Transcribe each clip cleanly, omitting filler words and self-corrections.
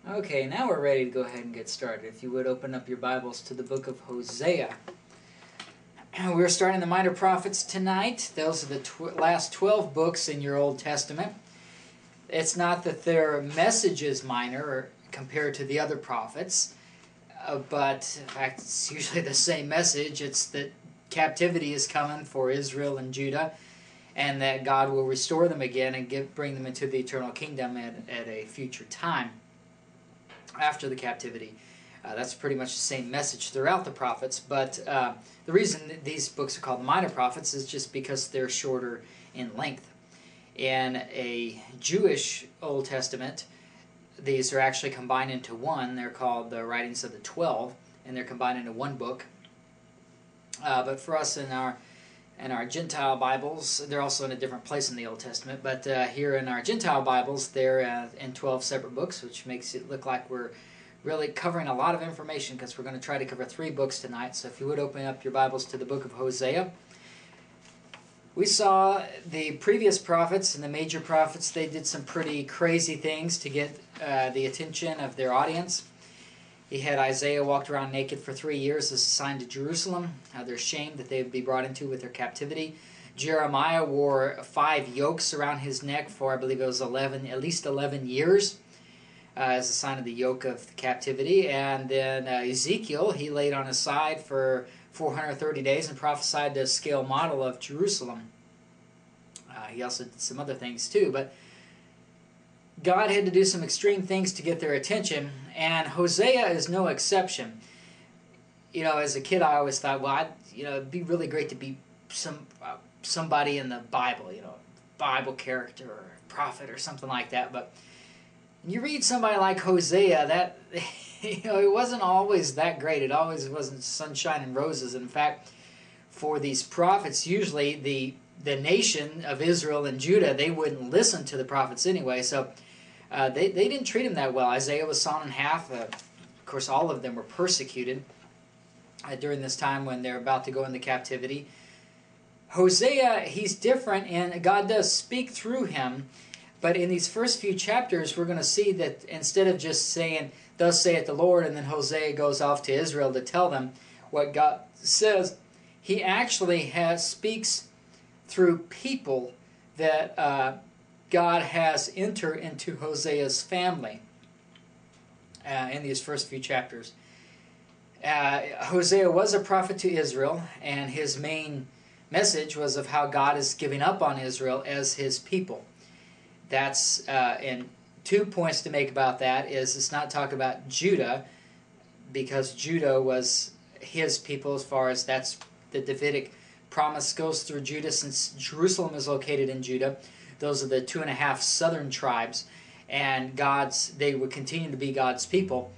Okay, now we're ready to go ahead and get started. If you would open up your Bibles to the book of Hosea. We're starting the minor prophets tonight. Those are the last 12 books in your Old Testament. It's not that their message is minor compared to the other prophets, but in fact it's usually the same message. It's that captivity is coming for Israel and Judah, and that God will restore them again and bring them into the eternal kingdom at a future time after the captivity. That's pretty much the same message throughout the prophets, but the reason these books are called minor prophets is just because they're shorter in length. In a Jewish Old Testament, these are actually combined into one. They're called the writings of the 12, and they're combined into one book. But for us in our Gentile Bibles, they're also in a different place in the Old Testament, but here in our Gentile Bibles, they're in 12 separate books, which makes it look like we're really covering a lot of information, because we're going to try to cover 3 books tonight. So if you would open up your Bibles to the book of Hosea. We saw the previous prophets and the major prophets, they did some pretty crazy things to get the attention of their audience. He had Isaiah walked around naked for 3 years as a sign to Jerusalem, how they're ashamed that they would be brought into with their captivity. Jeremiah wore 5 yokes around his neck for, I believe it was at least 11 years, as a sign of the yoke of the captivity. And then Ezekiel, he laid on his side for 430 days and prophesied the scale model of Jerusalem. He also did some other things too, but God had to do some extreme things to get their attention, and Hosea is no exception. You know, as a kid, I always thought, well, it'd be really great to be somebody in the Bible, Bible character or prophet or something like that. But you read somebody like Hosea, that it wasn't always that great. It always wasn't sunshine and roses. In fact, for these prophets, usually the nation of Israel and Judah, they wouldn't listen to the prophets anyway, so they didn't treat him that well. Isaiah was sawn in half. Of course, all of them were persecuted during this time when they're about to go into captivity. Hosea, he's different, and God does speak through him, but in these first few chapters, we're going to see that instead of just saying, "Thus saith the Lord," and then Hosea goes off to Israel to tell them what God says, he actually speaks through people that God has entered into Hosea's family in these first few chapters. Hosea was a prophet to Israel, and his main message was of how God is giving up on Israel as his people. That's, and 2 points to make about that is, it's not talk about Judah, because Judah was his people, as far as that's the Davidic promise goes through Judah, since Jerusalem is located in Judah. Those are the 2.5 southern tribes, and they would continue to be God's people.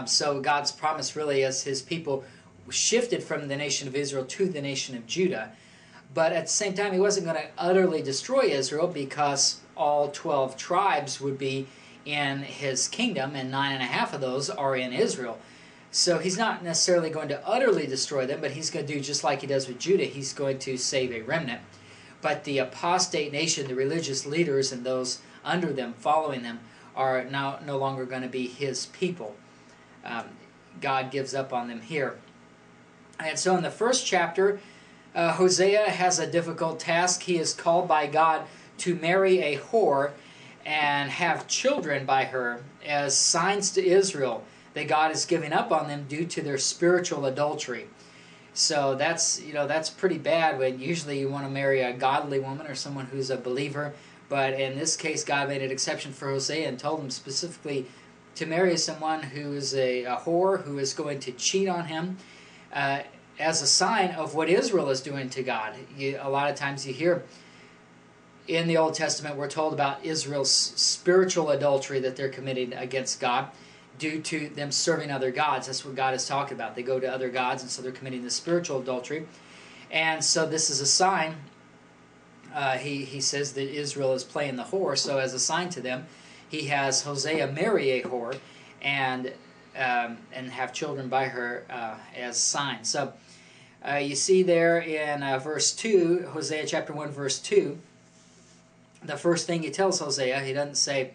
So God's promise really as his people shifted from the nation of Israel to the nation of Judah. But at the same time, he wasn't going to utterly destroy Israel, because all 12 tribes would be in his kingdom, and 9.5 of those are in Israel. So he's not necessarily going to utterly destroy them, but he's going to do just like he does with Judah. He's going to save a remnant. But the apostate nation, the religious leaders and those under them, following them, are now no longer going to be his people. God gives up on them here. And so in the first chapter, Hosea has a difficult task. He is called by God to marry a whore and have children by her as signs to Israel that God is giving up on them due to their spiritual adultery. So that's pretty bad, when usually you want to marry a godly woman or someone who's a believer. But in this case, God made an exception for Hosea and told him specifically to marry someone who is a whore, who is going to cheat on him, as a sign of what Israel is doing to God. A lot of times you hear in the Old Testament, we're told about Israel's spiritual adultery that they're committing against God due to them serving other gods. That's what God is talking about. They go to other gods, and so they're committing the spiritual adultery. And so this is a sign. He says that Israel is playing the whore, so as a sign to them, he has Hosea marry a whore and have children by her as signs. So you see there in verse 2, Hosea chapter 1, verse 2, the first thing he tells Hosea, he doesn't say,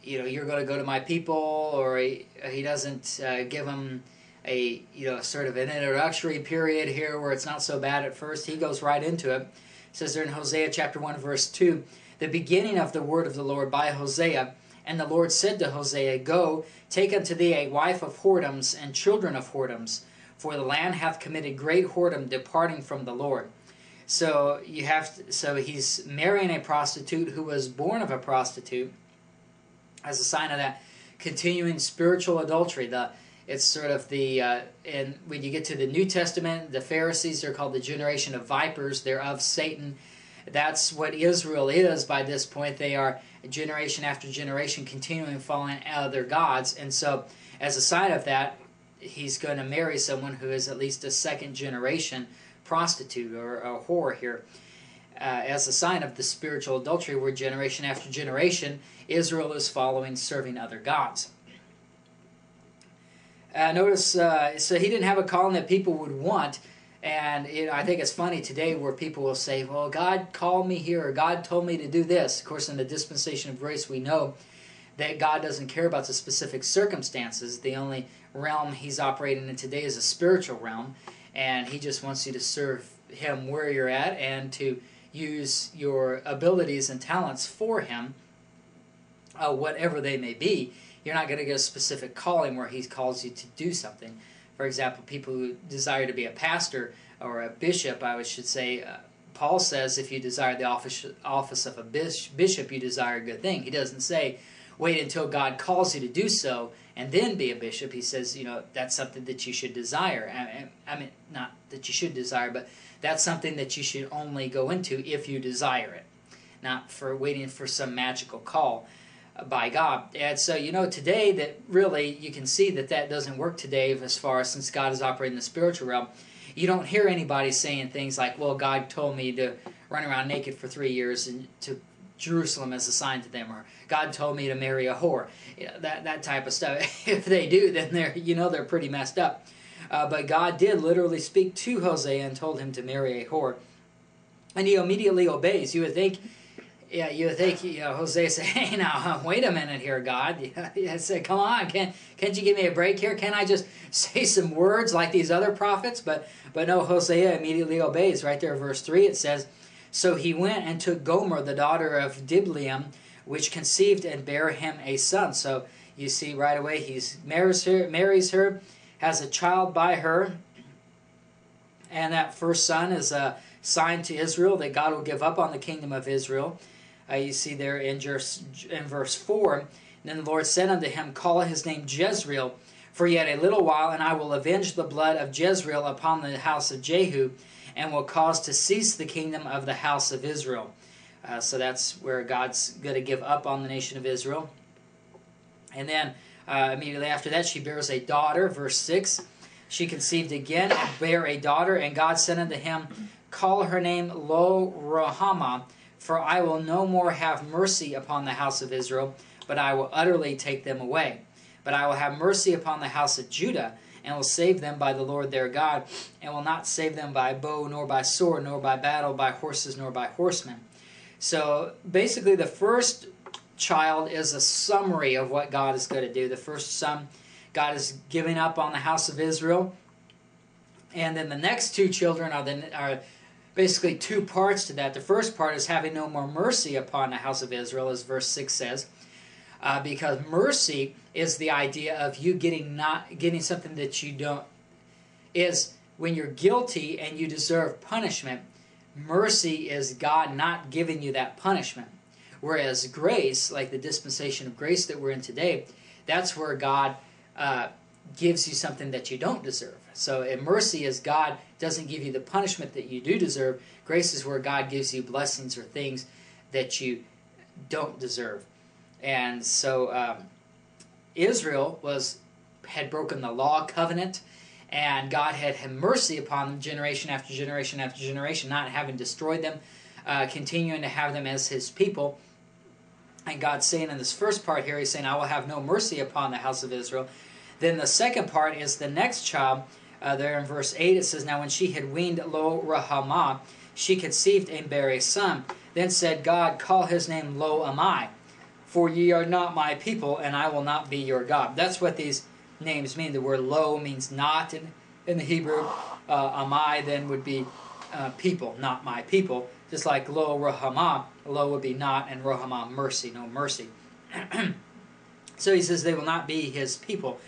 you're going to go to my people, or he doesn't give them a sort of an introductory period here where it's not so bad at first. He goes right into it. It says there in Hosea chapter 1 verse 2, the beginning of the word of the Lord by Hosea. And the Lord said to Hosea, Go, take unto thee a wife of whoredoms and children of whoredoms, for the land hath committed great whoredom, departing from the Lord. So he's marrying a prostitute who was born of a prostitute, as a sign of that continuing spiritual adultery. It's sort of and when you get to the New Testament, the Pharisees are called the generation of vipers. They're of Satan. That's what Israel is by this point. They are generation after generation continuing following other gods. And so as a sign of that, he's going to marry someone who is at least a second generation prostitute or a whore here. As a sign of the spiritual adultery where generation after generation Israel is following, serving other gods. Notice, so he didn't have a calling that people would want. And I think it's funny today where people will say, well, God called me here, or God told me to do this. Of course, in the dispensation of grace, we know that God doesn't care about the specific circumstances. The only realm he's operating in today is a spiritual realm, and he just wants you to serve him where you're at and to use your abilities and talents for him, whatever they may be. You're not going to get a specific calling where he calls you to do something. For example, people who desire to be a pastor or a bishop, I should say, Paul says if you desire the office of a bishop, you desire a good thing. He doesn't say, wait until God calls you to do so and then be a bishop. He says, that's something that you should desire. I mean, not that you should desire, but that's something that you should only go into if you desire it, not for waiting for some magical call by God. And so, today that really you can see that doesn't work today as far as since God is operating in the spiritual realm. You don't hear anybody saying things like, well, God told me to run around naked for 3 years and to Jerusalem as a sign to them, or God told me to marry a whore. That type of stuff. If they do, then they're pretty messed up. But God did literally speak to Hosea and told him to marry a whore. And he immediately obeys. You would think, Hosea said, hey, now, wait a minute here, God. I said, come on, can't you give me a break here? Can't I just say some words like these other prophets? But no, Hosea immediately obeys. Right there, verse 3, it says, so he went and took Gomer, the daughter of Diblaim, which conceived and bare him a son. So you see right away he marries her, has a child by her, and that first son is a sign to Israel that God will give up on the kingdom of Israel. You see there in verse 4, and then the Lord said unto him, call his name Jezreel, for yet a little while, and I will avenge the blood of Jezreel upon the house of Jehu, and will cause to cease the kingdom of the house of Israel. So that's where God's going to give up on the nation of Israel. And then immediately after that, she bears a daughter, verse 6. She conceived again and bare a daughter, and God said unto him, call her name Lo-Ruhamah, for I will no more have mercy upon the house of Israel, but I will utterly take them away. But I will have mercy upon the house of Judah, and will save them by the Lord their God, and will not save them by bow, nor by sword, nor by battle, by horses, nor by horsemen. So basically the first child is a summary of what God is going to do. The first son, God is giving up on the house of Israel. And then the next two children are basically two parts to that. The first part is having no more mercy upon the house of Israel, as verse 6 says. Because mercy is the idea of you getting something that you don't, is when you're guilty and you deserve punishment. Mercy is God not giving you that punishment. Whereas grace, like the dispensation of grace that we're in today, that's where God gives you something that you don't deserve. So in mercy is God doesn't give you the punishment that you do deserve. Grace is where God gives you blessings or things that you don't deserve. And so Israel had broken the law covenant, and God had mercy upon them generation after generation after generation, not having destroyed them, continuing to have them as his people. And God's saying in this first part here, he's saying, I will have no mercy upon the house of Israel. Then the second part is the next child. There in verse 8 it says, now when she had weaned Lo-Ruhamah, she conceived and bare a son. Then said God, call his name Lo-Ammi, For ye are not my people, and I will not be your God. That's what these names mean. The word lo means not in the Hebrew. Amai then would be people, not my people. Just like lo rohamah, lo would be not, and rohamah mercy, no mercy. So he says they will not be his people.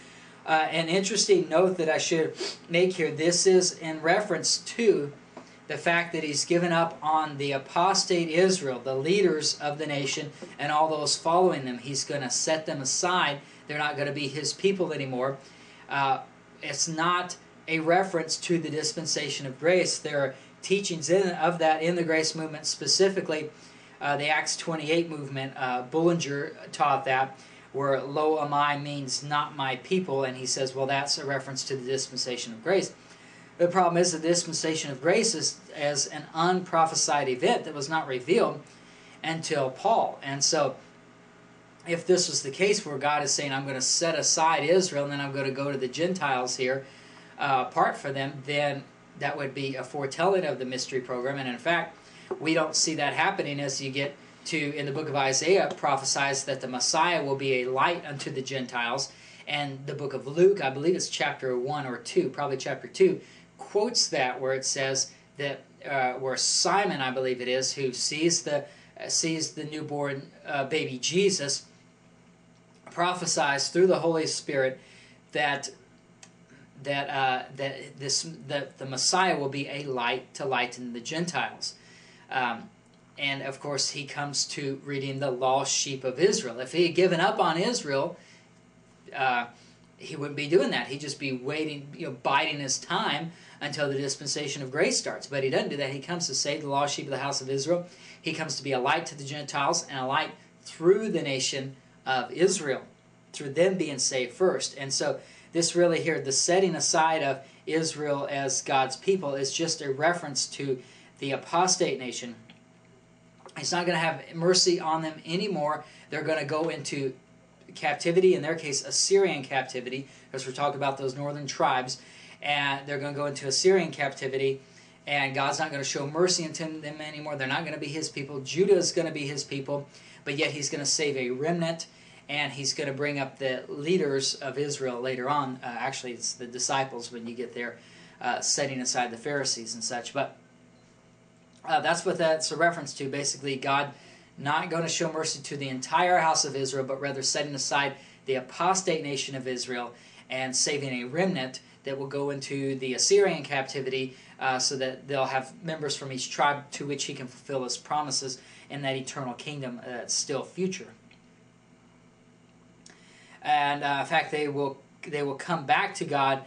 An interesting note that I should make here, this is in reference to the fact that he's given up on the apostate Israel, the leaders of the nation, and all those following them. He's going to set them aside. They're not going to be his people anymore. It's not a reference to the dispensation of grace. There are teachings of that in the grace movement, specifically the Acts 28 movement. Bullinger taught that, where lo amai means not my people, and he says, well, that's a reference to the dispensation of grace. The problem is the dispensation of grace is as an unprophesied event that was not revealed until Paul. And so if this was the case where God is saying, I'm going to set aside Israel and then I'm going to go to the Gentiles here, apart from them, then that would be a foretelling of the mystery program. And in fact, we don't see that happening as you get to, in the book of Isaiah, prophesies that the Messiah will be a light unto the Gentiles. And the book of Luke, I believe it's chapter 1 or 2, probably chapter 2, quotes that where it says that where Simon, I believe it is, who sees the newborn baby Jesus, prophesies through the Holy Spirit that the Messiah will be a light to lighten the Gentiles. And of course, he comes to redeem the lost sheep of Israel. If he had given up on Israel, he wouldn't be doing that. He'd just be waiting, biding his time until the dispensation of grace starts. But he doesn't do that. He comes to save the lost sheep of the house of Israel. He comes to be a light to the Gentiles and a light through the nation of Israel, through them being saved first. And so this really here, the setting aside of Israel as God's people, is just a reference to the apostate nation. He's not going to have mercy on them anymore. They're going to go into captivity, in their case Assyrian captivity, because we're talking about those northern tribes, and they're going to go into Assyrian captivity, and God's not going to show mercy unto them anymore. They're not going to be his people. Judah is going to be his people, but yet he's going to save a remnant, and he's going to bring up the leaders of Israel later on. Actually, it's the disciples when you get there, setting aside the Pharisees and such. But that's what that's a reference to. Basically, God not going to show mercy to the entire house of Israel, but rather setting aside the apostate nation of Israel and saving a remnant that will go into the Assyrian captivity, so that they'll have members from each tribe to which he can fulfill his promises in that eternal kingdom that's still future. And in fact, they will come back to God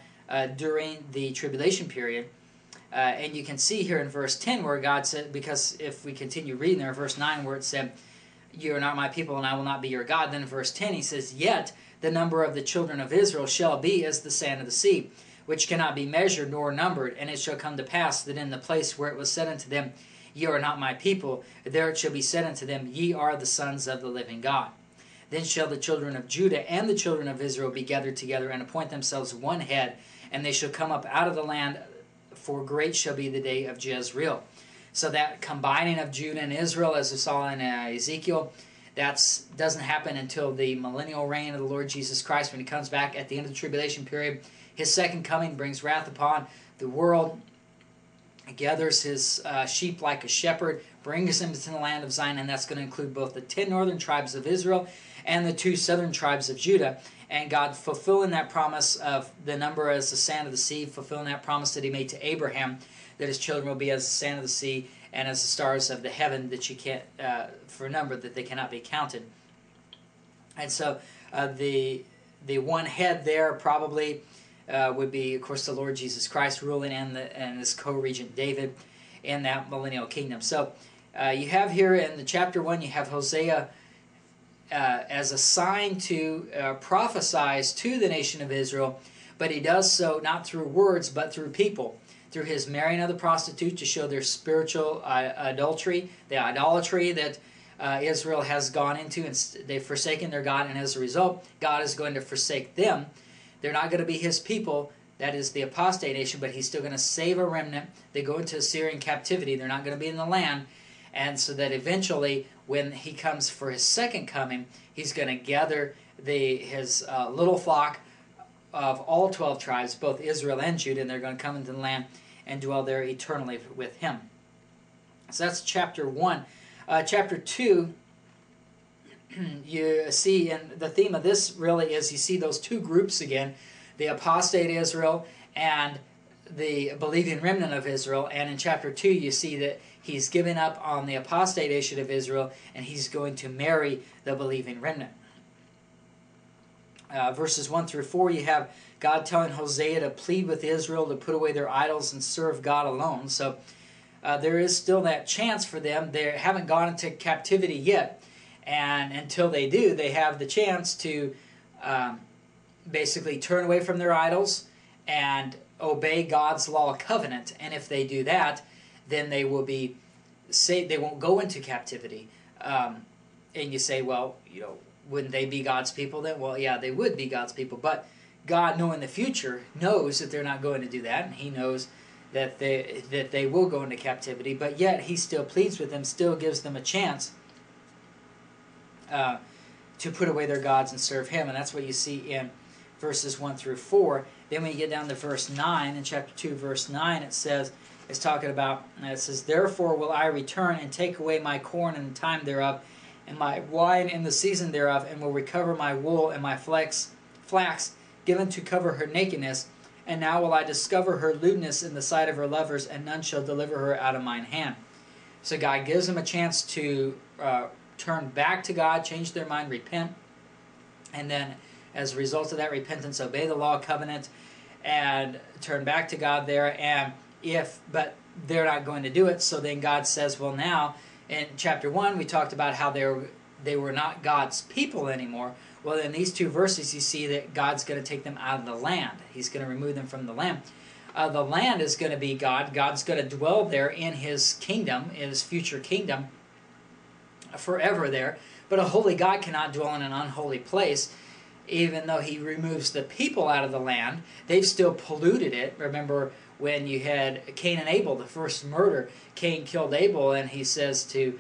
during the tribulation period. And you can see here in verse 10 where God said, because if we continue reading there, verse 9 where it said, you are not my people and I will not be your God. Then in verse 10 he says, yet the number of the children of Israel shall be as the sand of the sea, which cannot be measured nor numbered. And it shall come to pass that in the place where it was said unto them, ye are not my people, there it shall be said unto them, ye are the sons of the living God. Then shall the children of Judah and the children of Israel be gathered together and appoint themselves one head, and they shall come up out of the land, for great shall be the day of Jezreel. So that combining of Judah and Israel, as we saw in Ezekiel, that doesn't happen until the millennial reign of the Lord Jesus Christ, when he comes back at the end of the tribulation period. His second coming brings wrath upon the world. He gathers his sheep like a shepherd, brings them to the land of Zion, and that's going to include both the 10 northern tribes of Israel and the 2 southern tribes of Judah. And God fulfilling that promise of the number as the sand of the sea, fulfilling that promise that he made to Abraham, that his children will be as the sand of the sea and as the stars of the heaven, that you can't, for a number, that they cannot be counted. And so the one head there probably would be, of course, the Lord Jesus Christ ruling, and this co-regent David in that millennial kingdom. So you have here in the chapter 1, you have Hosea as a sign to prophesize to the nation of Israel, but he does so not through words but through people, through his marrying of the prostitute to show their spiritual adultery, the idolatry that Israel has gone into, and they've forsaken their God, and as a result God is going to forsake them. They're not going to be his people, that is the apostate nation, but he's still going to save a remnant. They go into Assyrian captivity, they're not going to be in the land, and so that eventually when he comes for his second coming, he's going to gather his little flock of all 12 tribes, both Israel and Judah, and they're going to come into the land and dwell there eternally with him. So that's chapter 1. Chapter 2, you see, and the theme of this really is you see those two groups again, the apostate Israel and the believing remnant of Israel. And in chapter 2 you see that he's given up on the apostate nation of Israel and he's going to marry the believing remnant. Verses 1 through 4, you have God telling Hosea to plead with Israel to put away their idols and serve God alone. So there is still that chance for them. They haven't gone into captivity yet, and until they do, they have the chance to basically turn away from their idols and obey God's law covenant. And if they do that, then they will be saved. They won't go into captivity. And you say, well, you know, wouldn't they be God's people then? Well, yeah, they would be God's people. But God, knowing the future, knows that they're not going to do that, and He knows that they will go into captivity. But yet He still pleads with them, still gives them a chance to put away their gods and serve Him. And that's what you see in verses 1 through 4. Then when you get down to verse 9, in chapter 2, verse 9, it says, it's talking about, it says, "Therefore will I return and take away my corn in the time thereof, and my wine in the season thereof, and will recover my wool and my flax given to cover her nakedness. And now will I discover her lewdness in the sight of her lovers, and none shall deliver her out of mine hand." So God gives them a chance to turn back to God, change their mind, repent, and then as a result of that repentance, obey the law covenant and turn back to God there. But they're not going to do it, so then God says, well, now in chapter 1 we talked about how they were not God's people anymore. Well, in these two verses you see that God's going to take them out of the land. He's going to remove them from the land. The land is going to be God. God's going to dwell there in His kingdom, in His future kingdom, forever there. But a holy God cannot dwell in an unholy place. Even though He removes the people out of the land, they've still polluted it. Remember when you had Cain and Abel, the first murder. Cain killed Abel, and he says to,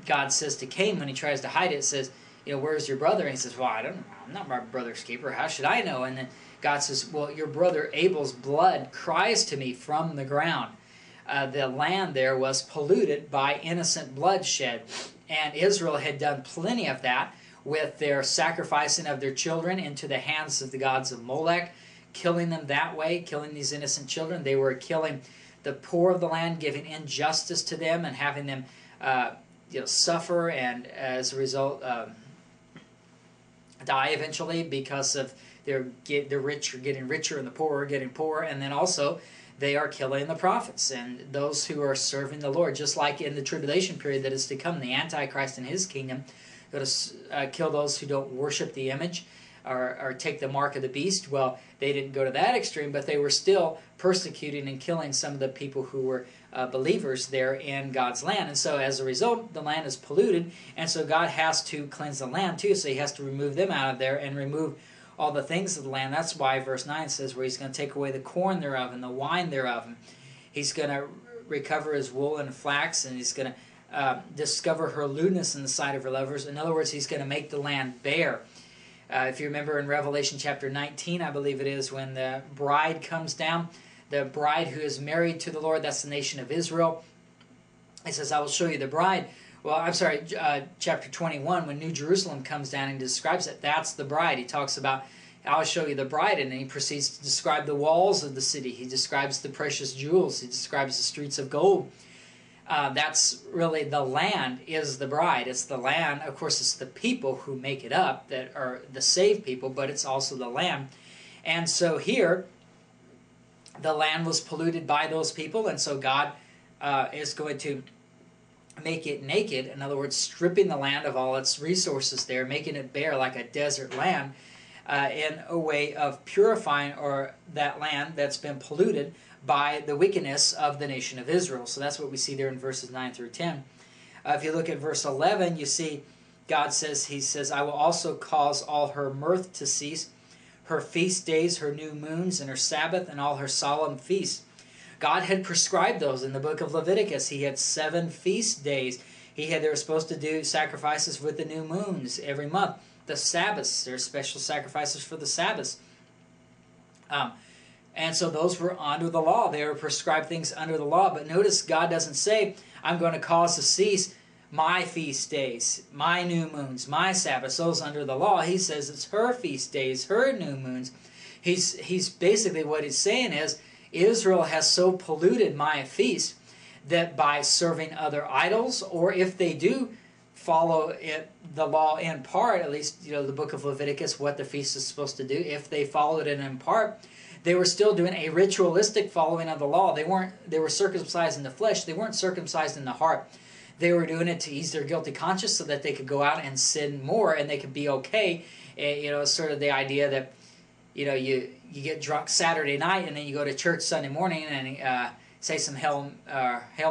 God says to Cain when he tries to hide it, says, you know, where's your brother? And he says, well, I don't know. I'm not my brother's keeper. How should I know? And then God says, well, your brother Abel's blood cries to me from the ground. The land there was polluted by innocent bloodshed. And Israel had done plenty of that with their sacrificing of their children into the hands of the gods of Molech, killing them that way, killing these innocent children. They were killing the poor of the land, giving injustice to them and having them suffer, and as a result die eventually because of the rich are getting richer and the poor are getting poorer. And then also they are killing the prophets and those who are serving the Lord, just like in the tribulation period that is to come, the Antichrist and his kingdom going to kill those who don't worship the image or take the mark of the beast. Well, they didn't go to that extreme, but they were still persecuting and killing some of the people who were believers there in God's land. And so as a result, the land is polluted, and so God has to cleanse the land too, so He has to remove them out of there and remove all the things of the land. That's why verse 9 says where He's going to take away the corn thereof and the wine thereof. And He's going to recover His wool and flax, and He's going to discover her lewdness in the sight of her lovers. In other words, He's going to make the land bare. If you remember in Revelation chapter 19, I believe it is, when the bride comes down, the bride who is married to the Lord, that's the nation of Israel. It says, I will show you the bride. Well, I'm sorry, chapter 21, when New Jerusalem comes down and describes it, that's the bride. He talks about, I'll show you the bride, and then he proceeds to describe the walls of the city. He describes the precious jewels. He describes the streets of gold. That's really the land is the bride. It's the land. Of course, it's the people who make it up that are the saved people, but it's also the land. And so here, the land was polluted by those people, and so God is going to make it naked. In other words, stripping the land of all its resources there, making it bare like a desert land, in a way of purifying that land that's been polluted by the wickedness of the nation of Israel. So that's what we see there in verses 9 through 10. If you look at verse 11, you see God says, He says, I will also cause all her mirth to cease, her feast days, her new moons, and her Sabbath, and all her solemn feasts. God had prescribed those in the book of Leviticus. He had 7 feast days. They were supposed to do sacrifices with the new moons every month. The Sabbaths, there are special sacrifices for the Sabbaths. And so those were under the law. They were prescribed things under the law. But notice God doesn't say, I'm going to cause to cease my feast days, my new moons, my Sabbaths, those under the law. He says it's her feast days, her new moons. He's basically, what he's saying is, Israel has so polluted my feast that by serving other idols, or if they do follow the law in part, at least the book of Leviticus, what the feast is supposed to do, if they followed it in part, they were still doing a ritualistic following of the law. They were circumcised in the flesh. They weren't circumcised in the heart. They were doing it to ease their guilty conscience so that they could go out and sin more and they could be okay. Sort of the idea that you get drunk Saturday night and then you go to church Sunday morning and say some Hail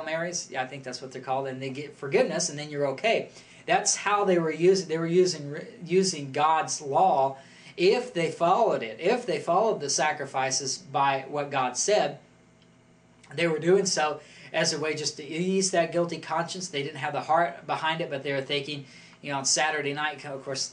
Marys. Yeah, I think that's what they're called, and they get forgiveness, and then you're okay. That's how they were using. They were using God's law. If they followed it, if they followed the sacrifices by what God said, they were doing so as a way just to ease that guilty conscience. They didn't have the heart behind it, but they were thinking, on Saturday night, of course,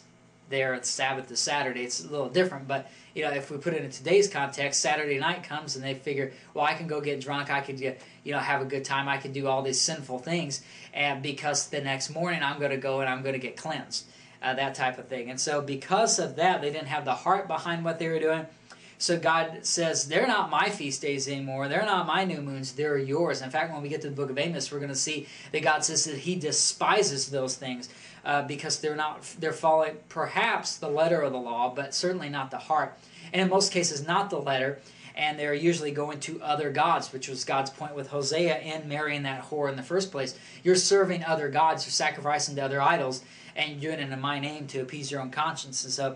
there it's Sabbath to Saturday, it's a little different, but if we put it in today's context, Saturday night comes and they figure, well, I can go get drunk, I could have a good time, I could do all these sinful things, and because the next morning I'm going to go and I'm going to get cleansed. That type of thing. And so because of that, they didn't have the heart behind what they were doing. So God says, they're not my feast days anymore. They're not my new moons. They're yours. In fact, when we get to the book of Amos, we're going to see that God says that he despises those things because they're following perhaps the letter of the law, but certainly not the heart. And in most cases, not the letter. And they're usually going to other gods, which was God's point with Hosea in marrying that whore in the first place. You're serving other gods. You're sacrificing to other idols. And you're doing it in my name to appease your own conscience. And so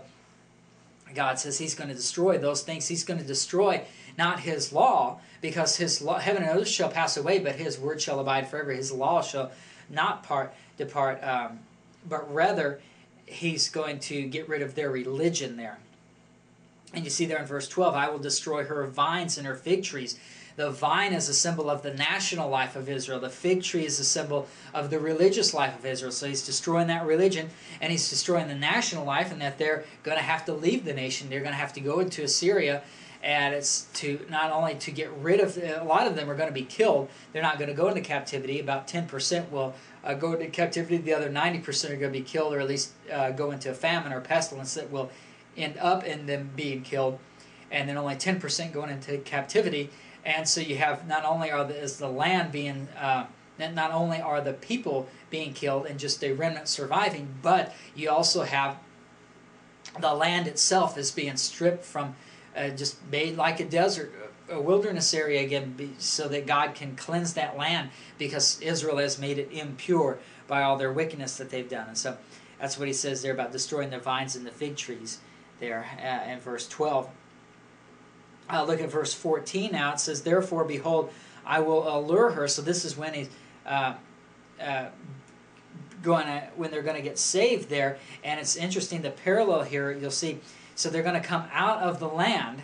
God says he's going to destroy those things. He's going to destroy not his law, because his law, heaven and earth shall pass away, but his word shall abide forever. His law shall not depart, but rather he's going to get rid of their religion there. And you see there in verse 12, I will destroy her vines and her fig trees. The vine is a symbol of the national life of Israel. The fig tree is a symbol of the religious life of Israel. So he's destroying that religion, and he's destroying the national life, and that they're going to have to leave the nation. They're going to have to go into Assyria, and it's to not only to get rid of, a lot of them are going to be killed. They're not going to go into captivity. About 10% will go into captivity. The other 90% are going to be killed, or at least go into a famine or pestilence that will end up in them being killed. And then only 10% going into captivity. And so you have not only is the land being, not only are the people being killed and just a remnant surviving, but you also have the land itself is being stripped from, just made like a desert, a wilderness area again, so that God can cleanse that land, because Israel has made it impure by all their wickedness that they've done. And so that's what he says there about destroying the vines and the fig trees there in verse 12. Look at verse 14 now. It says, therefore, behold, I will allure her. So this is when he's when they're going to get saved there. And it's interesting, the parallel here, you'll see. So they're going to come out of the land,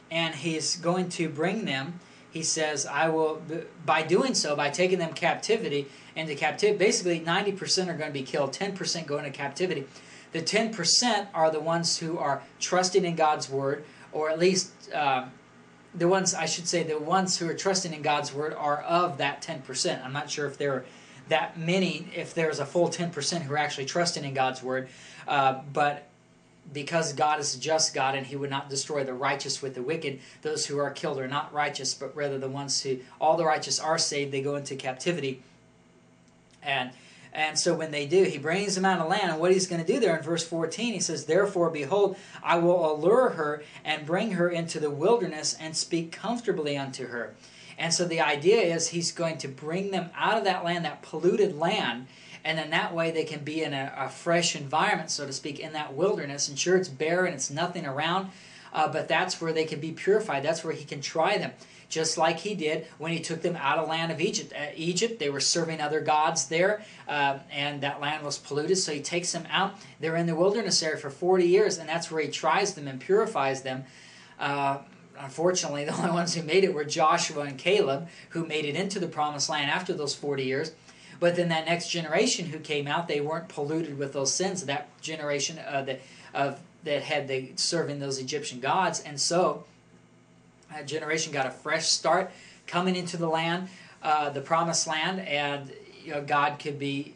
and he's going to bring them. He says, I will, by doing so, by taking them into captivity, basically 90% are going to be killed, 10% go into captivity. The 10% are the ones who are trusting in God's word, or at least the ones who are trusting in God's word are of that 10%. I'm not sure if there are that many, if there's a full 10% who are actually trusting in God's word, but because God is a just God and he would not destroy the righteous with the wicked, those who are killed are not righteous, but rather the ones who, all the righteous are saved, they go into captivity. And so when they do, he brings them out of land. And what he's going to do there in verse 14, he says, therefore, behold, I will allure her and bring her into the wilderness and speak comfortably unto her. And so the idea is he's going to bring them out of that land, that polluted land, and then that way they can be in a fresh environment, so to speak, in that wilderness. And sure, it's bare and it's nothing around, but that's where they can be purified. That's where he can try them. Just like he did when he took them out of the land of Egypt. Egypt, they were serving other gods there, and that land was polluted, so he takes them out. They're in the wilderness area for 40 years, and that's where he tries them and purifies them. unfortunately, the only ones who made it were Joshua and Caleb, who made it into the promised land after those 40 years. But then that next generation who came out, they weren't polluted with those sins. That generation that had the serving those Egyptian gods, and so that generation got a fresh start coming into the land, the promised land, and God could be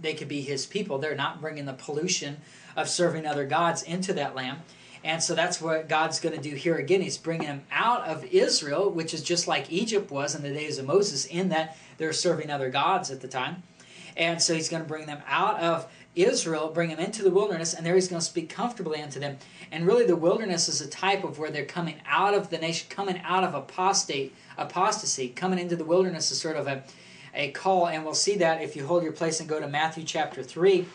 they could be His people. They're not bringing the pollution of serving other gods into that land. And so that's what God's going to do here again. He's bringing them out of Israel, which is just like Egypt was in the days of Moses, in that they're serving other gods at the time. And so He's going to bring them out of Israel, bring them into the wilderness, and there He's going to speak comfortably unto them. And really the wilderness is a type of where they're coming out of the nation, coming out of apostasy. Coming into the wilderness is sort of a call, and we'll see that if you hold your place and go to Matthew chapter 3.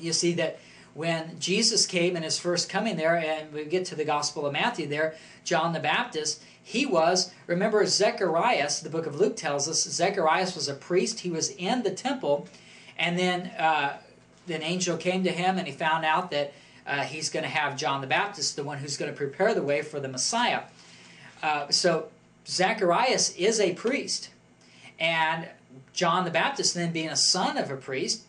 You see that when Jesus came in His first coming there, and we get to the Gospel of Matthew there, John the Baptist, he was, remember Zechariah, the book of Luke tells us, Zechariah was a priest. He was in the temple, and then an angel came to him, and he found out that he's going to have John the Baptist, the one who's going to prepare the way for the Messiah. So Zacharias is a priest, and John the Baptist, then being a son of a priest,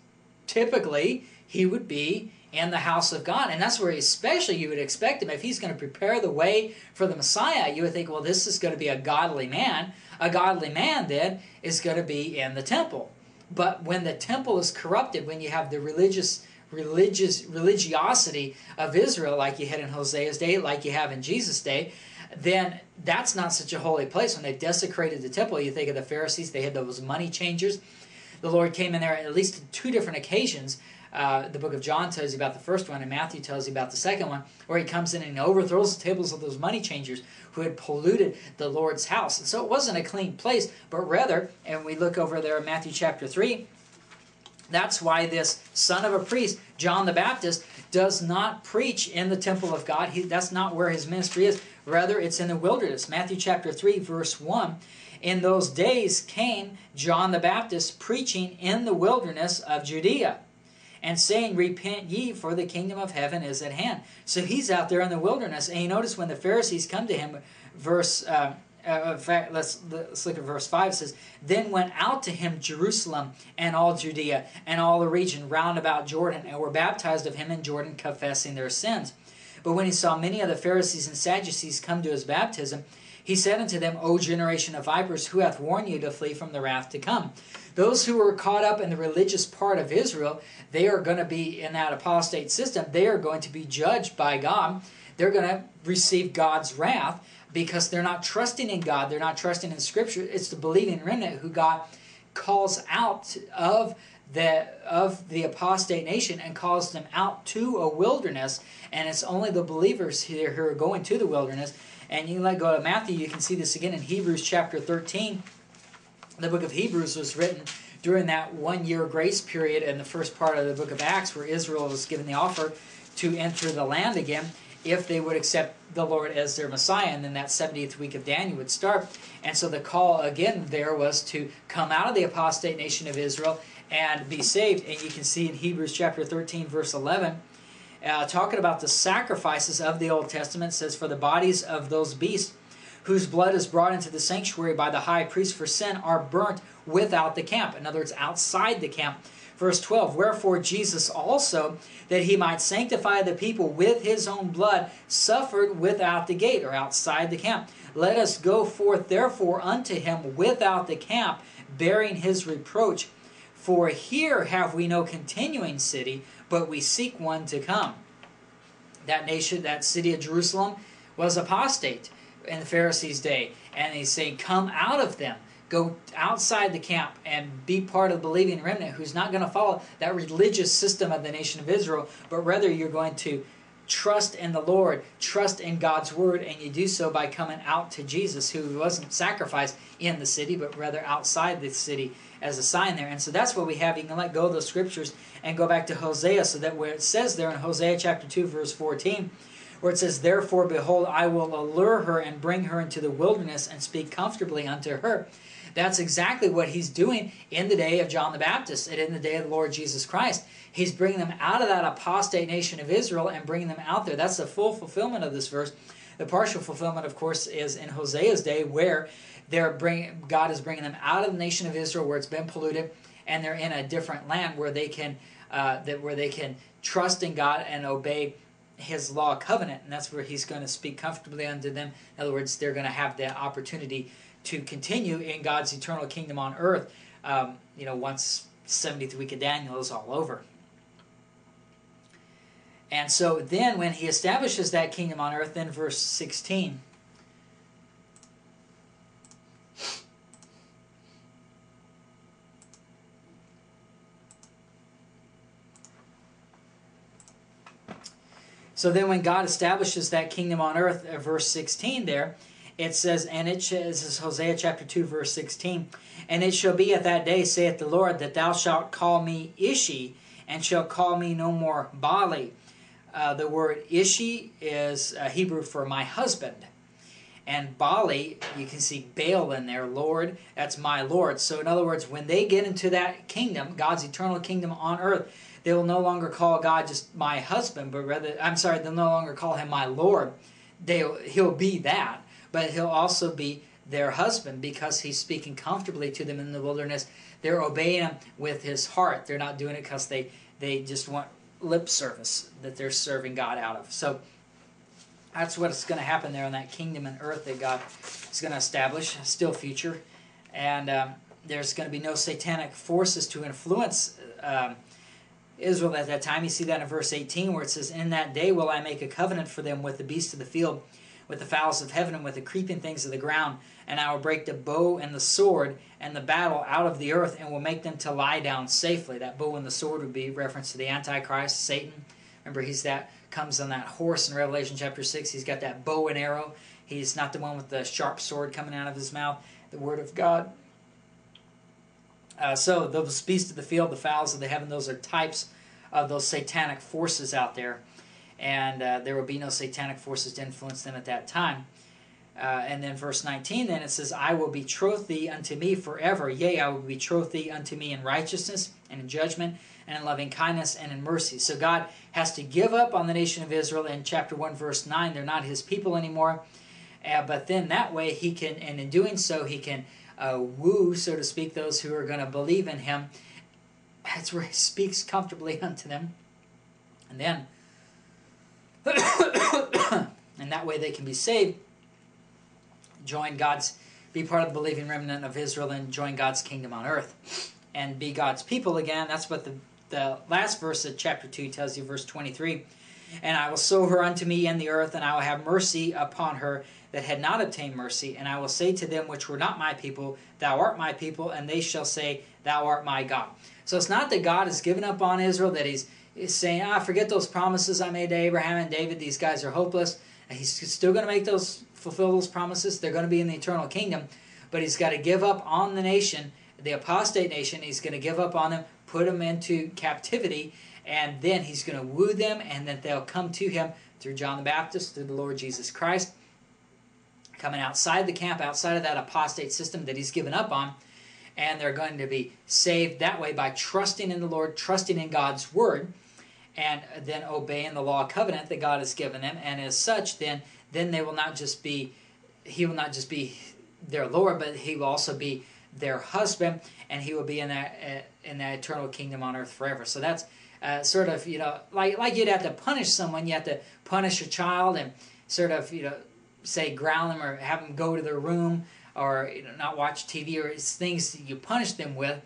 typically he would be in the house of God. And that's where especially you would expect him. If he's going to prepare the way for the Messiah, you would think, well, this is going to be a godly man. A godly man, then, is going to be in the temple. But when the temple is corrupted, when you have the religiosity of Israel, like you had in Hosea's day, like you have in Jesus' day, then that's not such a holy place. When they desecrated the temple, you think of the Pharisees, they had those money changers. The Lord came in there at least 2 different occasions. The book of John tells you about the first one, and Matthew tells you about the second one, where He comes in and He overthrows the tables of those money changers who had polluted the Lord's house. And so it wasn't a clean place, but rather, and we look over there in Matthew chapter 3, that's why this son of a priest, John the Baptist, does not preach in the temple of God. That's not where his ministry is. Rather, it's in the wilderness. Matthew chapter 3, verse 1, in those days came John the Baptist preaching in the wilderness of Judea, and saying, repent ye, for the kingdom of heaven is at hand. So he's out there in the wilderness, and you notice when the Pharisees come to him, in fact, let's look at verse 5. It says, then went out to him Jerusalem and all Judea and all the region round about Jordan, and were baptized of him in Jordan, confessing their sins. But when he saw many of the Pharisees and Sadducees come to his baptism, he said unto them, O generation of vipers, who hath warned you to flee from the wrath to come? Those who were caught up in the religious part of Israel, they are going to be in that apostate system. They are going to be judged by God. They're going to receive God's wrath because they're not trusting in God. They're not trusting in Scripture. It's the believing remnant who God calls out of the apostate nation and calls them out to a wilderness. And it's only the believers here who are going to the wilderness. And you go to Matthew, you can see this again in Hebrews chapter 13. The book of Hebrews was written during that 1-year grace period in the first part of the book of Acts, where Israel was given the offer to enter the land again if they would accept the Lord as their Messiah. And then that 70th week of Daniel would start. And so the call again there was to come out of the apostate nation of Israel and be saved. And you can see in Hebrews chapter 13, verse 11, talking about the sacrifices of the Old Testament, says, for the bodies of those beasts whose blood is brought into the sanctuary by the high priest for sin are burnt without the camp. In other words, outside the camp. Verse 12, wherefore Jesus also, that he might sanctify the people with his own blood, suffered without the gate, or outside the camp. Let us go forth therefore unto him without the camp, bearing his reproach. For here have we no continuing city, but we seek one to come. That nation, that city of Jerusalem, was apostate in the Pharisees' day. And he's saying, come out of them. Go outside the camp and be part of the believing remnant who's not going to follow that religious system of the nation of Israel, but rather you're going to trust in the Lord, trust in God's word, and you do so by coming out to Jesus, who wasn't sacrificed in the city, but rather outside the city as a sign there. And so that's what we have. You can let go of those scriptures and go back to Hosea, so that where it says there in Hosea chapter 2, verse 14, where it says, therefore, behold, I will allure her and bring her into the wilderness and speak comfortably unto her. That's exactly what he's doing in the day of John the Baptist and in the day of the Lord Jesus Christ. He's bringing them out of that apostate nation of Israel and bringing them out there. That's the full fulfillment of this verse. The partial fulfillment, of course, is in Hosea's day, where God is bringing them out of the nation of Israel, where it's been polluted, and they're in a different land where they can trust in God and obey His law covenant, and that's where He's going to speak comfortably unto them. In other words, they're going to have the opportunity to continue in God's eternal kingdom on earth. Once 70th week of Daniel is all over. And so then when He establishes that kingdom on earth, then verse 16. So then when God establishes that kingdom on earth, verse 16 there, it says, this is Hosea chapter 2, verse 16, "And it shall be at that day, saith the Lord, that thou shalt call me Ishi, and shalt call me no more Baali." The word Ishi is Hebrew for my husband. And Baali, you can see Baal in there, Lord, that's my Lord. So in other words, when they get into that kingdom, God's eternal kingdom on earth, they will no longer call God just my husband, but rather, they'll no longer call Him my Lord. He'll be that, but He'll also be their husband, because He's speaking comfortably to them in the wilderness. They're obeying Him with His heart. They're not doing it because they just want lip service that they're serving God out of. So that's what's going to happen there in that kingdom on earth that God is going to establish, still future. And there's going to be no satanic forces to influence Israel at that time. You see that in verse 18, where it says, "In that day will I make a covenant for them with the beasts of the field, with the fowls of heaven, and with the creeping things of the ground. And I will break the bow and the sword and the battle out of the earth, and will make them to lie down safely." That bow and the sword would be reference to the Antichrist, Satan. Remember, comes on that horse in Revelation chapter 6. He's got that bow and arrow. He's not the one with the sharp sword coming out of his mouth, the word of God. So those beasts of the field, the fowls of the heaven, those are types of those satanic forces out there. And there will be no satanic forces to influence them at that time. And then verse 19, then it says, "I will betroth thee unto me forever. Yea, I will betroth thee unto me in righteousness and in judgment and in loving kindness and in mercy." So God has to give up on the nation of Israel in chapter 1, verse 9. They're not His people anymore. But then that way He can, and in doing so, He can woo, so to speak, those who are going to believe in Him. That's where He speaks comfortably unto them. And then, and that way they can be saved, be part of the believing remnant of Israel, and join God's kingdom on earth, and be God's people again. That's what the last verse of chapter 2 tells you, verse 23. "And I will sow her unto me in the earth, and I will have mercy upon her that had not obtained mercy. And I will say to them which were not my people, Thou art my people, and they shall say, Thou art my God." So it's not that God has given up on Israel, that He's saying, forget those promises I made to Abraham and David. These guys are hopeless. And He's still going to fulfill those promises. They're going to be in the eternal kingdom. But He's got to give up on the nation, the apostate nation. He's going to give up on them, put them into captivity, and then He's going to woo them, and then they'll come to Him through John the Baptist, through the Lord Jesus Christ, coming outside the camp, outside of that apostate system that He's given up on. And they're going to be saved that way by trusting in the Lord, trusting in God's Word, and then obeying the law covenant that God has given them. And as such, then they will not just be, He will not just be their Lord, but He will also be their husband, and He will be in that eternal kingdom on earth forever. So that's sort of, like you'd have to punish someone. You have to punish a child and sort of, say ground them or have them go to their room, or not watch TV, or it's things that you punish them with.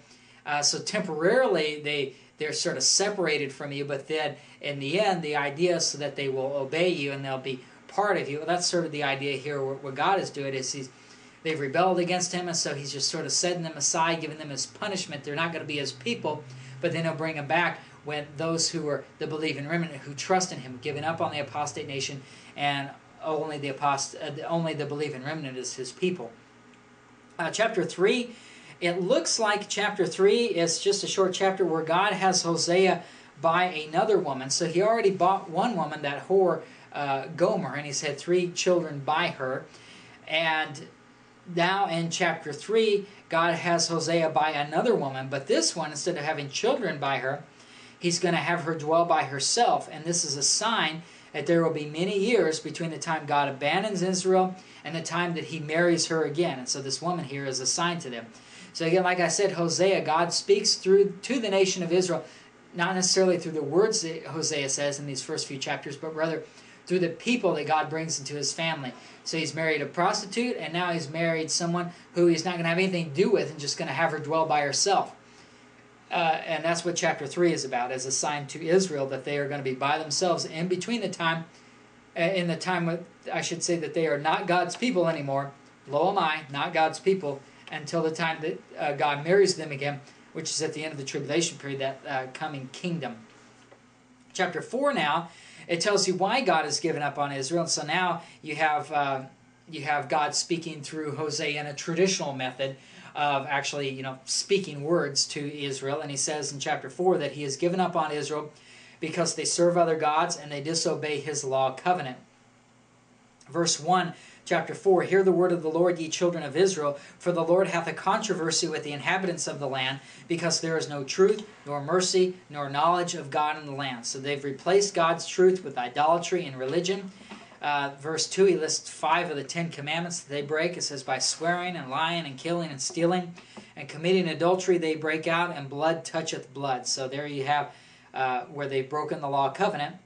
So temporarily they're sort of separated from you, but then in the end the idea is so that they will obey you and they'll be part of you. Well, that's sort of the idea here. What God is doing is they've rebelled against Him, and so He's just sort of setting them aside, giving them His punishment. They're not going to be His people, but then He'll bring them back when those who are the believing remnant, who trust in Him, giving up on the apostate nation, and only the believing remnant is His people. Chapter 3, it looks like chapter 3 is just a short chapter where God has Hosea buy another woman. So he already bought one woman, that whore Gomer, and he's had 3 children by her. And now in chapter 3, God has Hosea buy another woman, but this one, instead of having children by her, He's going to have her dwell by herself. And this is a sign that there will be many years between the time God abandons Israel and the time that he marries her again. And so this woman here is assigned to them. So again, like I said, Hosea, God speaks to the nation of Israel, not necessarily through the words that Hosea says in these first few chapters, but rather through the people that God brings into his family. So he's married a prostitute, and now he's married someone who he's not going to have anything to do with and just going to have her dwell by herself. And that's what chapter 3 is about, as a sign to Israel that they are going to be by themselves in between the time, I should say that they are not God's people anymore. Lo am I, not God's people, until the time that God marries them again, which is at the end of the tribulation period, that coming kingdom. Chapter 4 now, it tells you why God has given up on Israel. So now you have God speaking through Hosea in a traditional method of actually, speaking words to Israel. And he says in chapter 4 that he has given up on Israel because they serve other gods and they disobey his law covenant. Verse 1, chapter 4, hear the word of the Lord, ye children of Israel, for the Lord hath a controversy with the inhabitants of the land, because there is no truth, nor mercy, nor knowledge of God in the land. So they've replaced God's truth with idolatry and religion. Verse 2, he lists 5 of the 10 commandments that they break. It says, by swearing and lying and killing and stealing and committing adultery they break out, and blood toucheth blood. So there you have where they've broken the law covenant.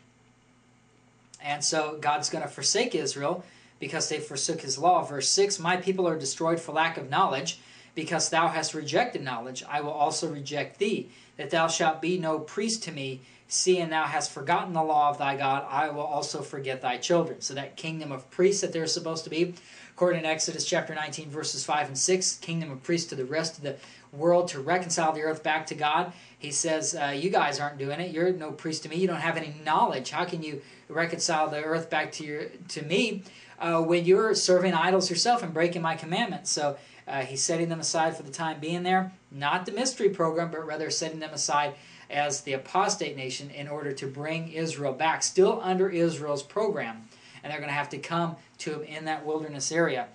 And so God's going to forsake Israel because they forsook his law. Verse 6, my people are destroyed for lack of knowledge, because thou hast rejected knowledge. I will also reject thee, that thou shalt be no priest to me. Seeing thou hast forgotten the law of thy God, I will also forget thy children. So that kingdom of priests that they're supposed to be, according to Exodus chapter 19, verses 5 and 6, kingdom of priests to the rest of the world to reconcile the earth back to God. He says, you guys aren't doing it. You're no priest to me. You don't have any knowledge. How can you reconcile the earth back to me when you're serving idols yourself and breaking my commandments? So he's setting them aside for the time being there. Not the mystery program, but rather setting them aside as the apostate nation in order to bring Israel back, still under Israel's program. And they're going to have to come to him in that wilderness area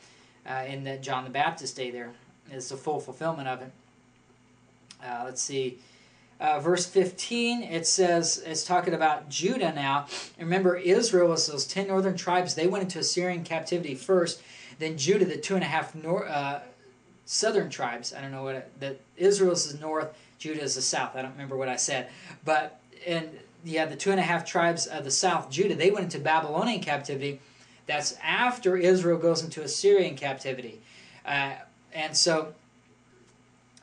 in the John the Baptist day there. Is the full fulfillment of it. Let's see. Verse 15, it says, it's talking about Judah now. Remember, Israel was those 10 northern tribes. They went into Assyrian captivity first. Then Judah, the 2.5 southern tribes. I don't know that Israel is the north, Judah is the south. I don't remember what I said. But, and yeah, the 2.5 tribes of the south, Judah, they went into Babylonian captivity. That's after Israel goes into Assyrian captivity. And so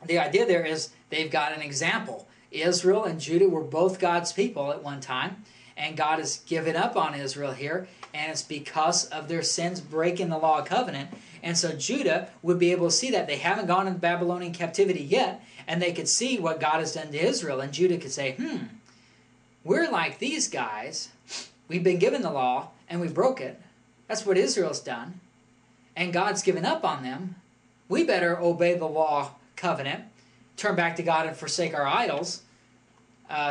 the idea there is they've got an example. Israel and Judah were both God's people at one time, and God has given up on Israel here, and it's because of their sins breaking the law covenant. And so Judah would be able to see that. They haven't gone into Babylonian captivity yet, and they could see what God has done to Israel, and Judah could say, we're like these guys. We've been given the law, and we broke it. That's what Israel's done, and God's given up on them. We better obey the law covenant, turn back to God and forsake our idols,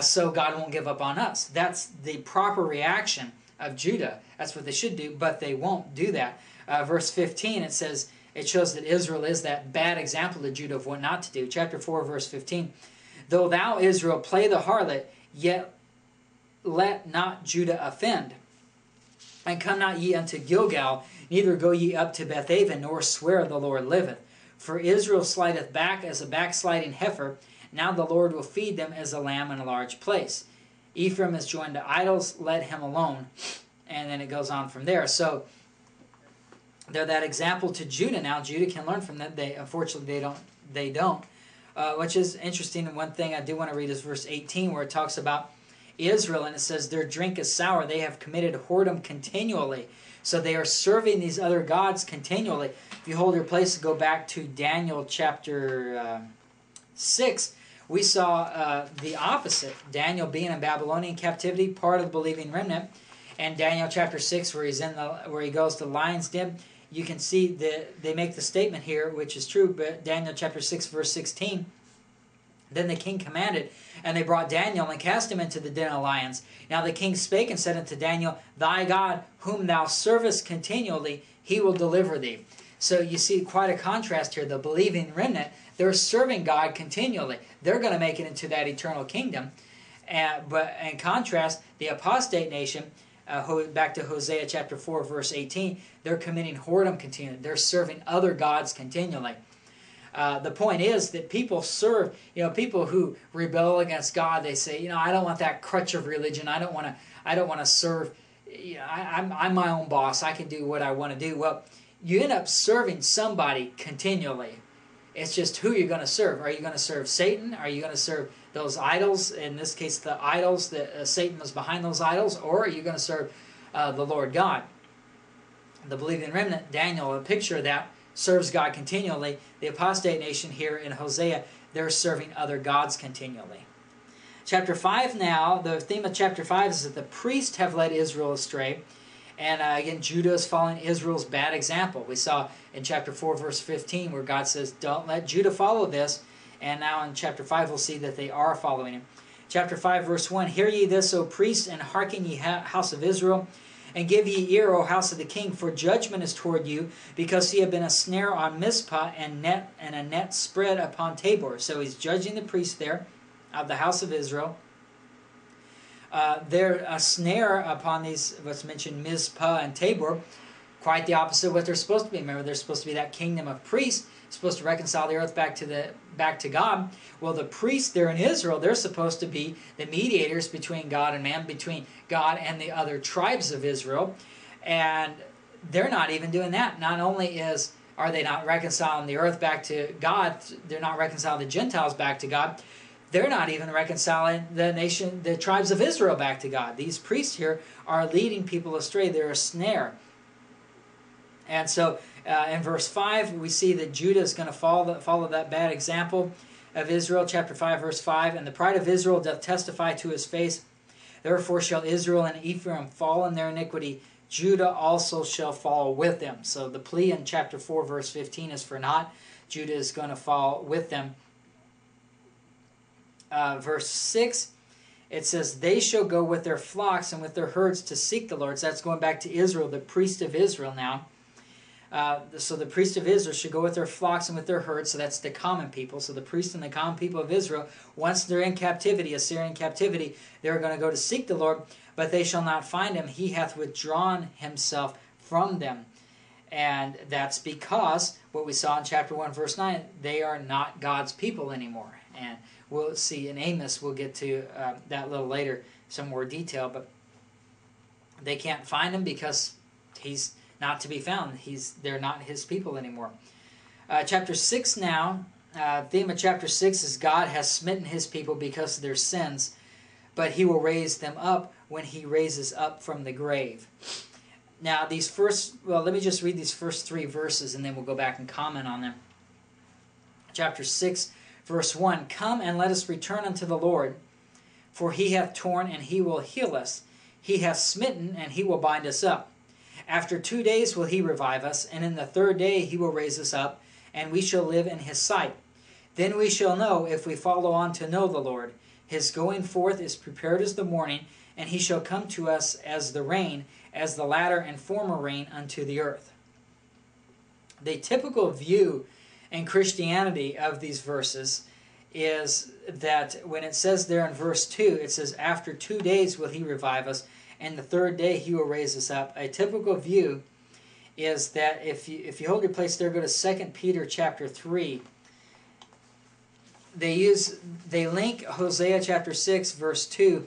so God won't give up on us. That's the proper reaction of Judah. That's what they should do, but they won't do that. Verse 15, it says, it shows that Israel is that bad example to Judah of what not to do. Chapter 4, verse 15, though thou, Israel, play the harlot, yet let not Judah offend. And come not ye unto Gilgal, neither go ye up to Bethaven, nor swear the Lord liveth. For Israel slideth back as a backsliding heifer. Now the Lord will feed them as a lamb in a large place. Ephraim is joined to idols, let him alone. And then it goes on from there. So they're that example to Judah now. Judah can learn from them. Unfortunately, they don't. Which is interesting. And one thing I do want to read is verse 18, where it talks about Israel, and it says, their drink is sour. They have committed whoredom continually. So they are serving these other gods continually. If you hold your place, go back to Daniel chapter 6. We saw the opposite. Daniel being in Babylonian captivity, part of the believing remnant. And Daniel chapter 6, where he goes to the lion's den, you can see that they make the statement here, which is true. But Daniel chapter 6, verse 16. Then the king commanded, and they brought Daniel and cast him into the den of lions. Now the king spake and said unto Daniel, thy God, whom thou servest continually, he will deliver thee. So you see quite a contrast here. The believing remnant, they're serving God continually. They're going to make it into that eternal kingdom. But in contrast, the apostate nation, back to Hosea chapter 4, verse 18, they're committing whoredom continually. They're serving other gods continually. The point is that people serve, people who rebel against God. They say, I don't want that crutch of religion. I don't want to serve. I'm my own boss. I can do what I want to do. Well, you end up serving somebody continually. It's just who you're going to serve. Are you going to serve Satan? Are you going to serve those idols? In this case, the idols that Satan was behind those idols, or are you going to serve the Lord God? The believing remnant, Daniel, a picture of that, serves God continually. The apostate nation here in Hosea, they're serving other gods continually. Chapter 5 now, the theme of chapter 5 is that the priests have led Israel astray. And again, Judah is following Israel's bad example. We saw in chapter 4, verse 15, where God says, don't let Judah follow this. And now in chapter 5, we'll see that they are following him. Chapter 5, verse 1, hear ye this, O priests, and hearken ye house of Israel, and give ye ear, O house of the king, for judgment is toward you, because ye have been a snare on Mizpah, and a net spread upon Tabor. So he's judging the priests there of the house of Israel. They're a snare upon these, what's mentioned, Mizpah and Tabor. Quite the opposite of what they're supposed to be. Remember, they're supposed to be that kingdom of priests, supposed to reconcile the earth back to God. Well, the priests there in Israel, they're supposed to be the mediators between God and man, between God and the other tribes of Israel. And they're not even doing that. Not only are they not reconciling the earth back to God, they're not reconciling the Gentiles back to God, they're not even reconciling the tribes of Israel back to God. These priests here are leading people astray. They're a snare. And so in verse 5, we see that Judah is going to follow that bad example of Israel. Chapter 5, verse 5, and the pride of Israel doth testify to his face. Therefore shall Israel and Ephraim fall in their iniquity. Judah also shall fall with them. So the plea in chapter 4, verse 15 is for naught. Judah is going to fall with them. Verse 6, it says, they shall go with their flocks and with their herds to seek the Lord. So that's going back to Israel, the priest of Israel now. So the priest of Israel should go with their flocks and with their herds. So that's the common people. So the priest and the common people of Israel, once they're in captivity, Assyrian captivity, they're going to go to seek the Lord, but they shall not find him. He hath withdrawn himself from them. And that's because, what we saw in chapter 1, verse 9, they are not God's people anymore. And we'll see in Amos, we'll get to that a little later, some more detail, but they can't find him because he's not to be found. They're not his people anymore. Chapter 6 now, theme of chapter 6 is God has smitten his people because of their sins, but he will raise them up when he raises up from the grave. Now let me just read these first 3 verses and then we'll go back and comment on them. Chapter 6, verse 1, come and let us return unto the Lord, for he hath torn and he will heal us. He hath smitten and he will bind us up. After 2 days will he revive us, and in the 3rd day he will raise us up, and we shall live in his sight. Then we shall know if we follow on to know the Lord. His going forth is prepared as the morning, and he shall come to us as the rain, as the latter and former rain unto the earth. The typical view in Christianity of these verses is that when it says there in verse 2, it says, after 2 days will he revive us, and the 3rd day he will raise us up. A typical view is that if you hold your place there, go to 2 Peter chapter 3. They link Hosea chapter 6 verse 2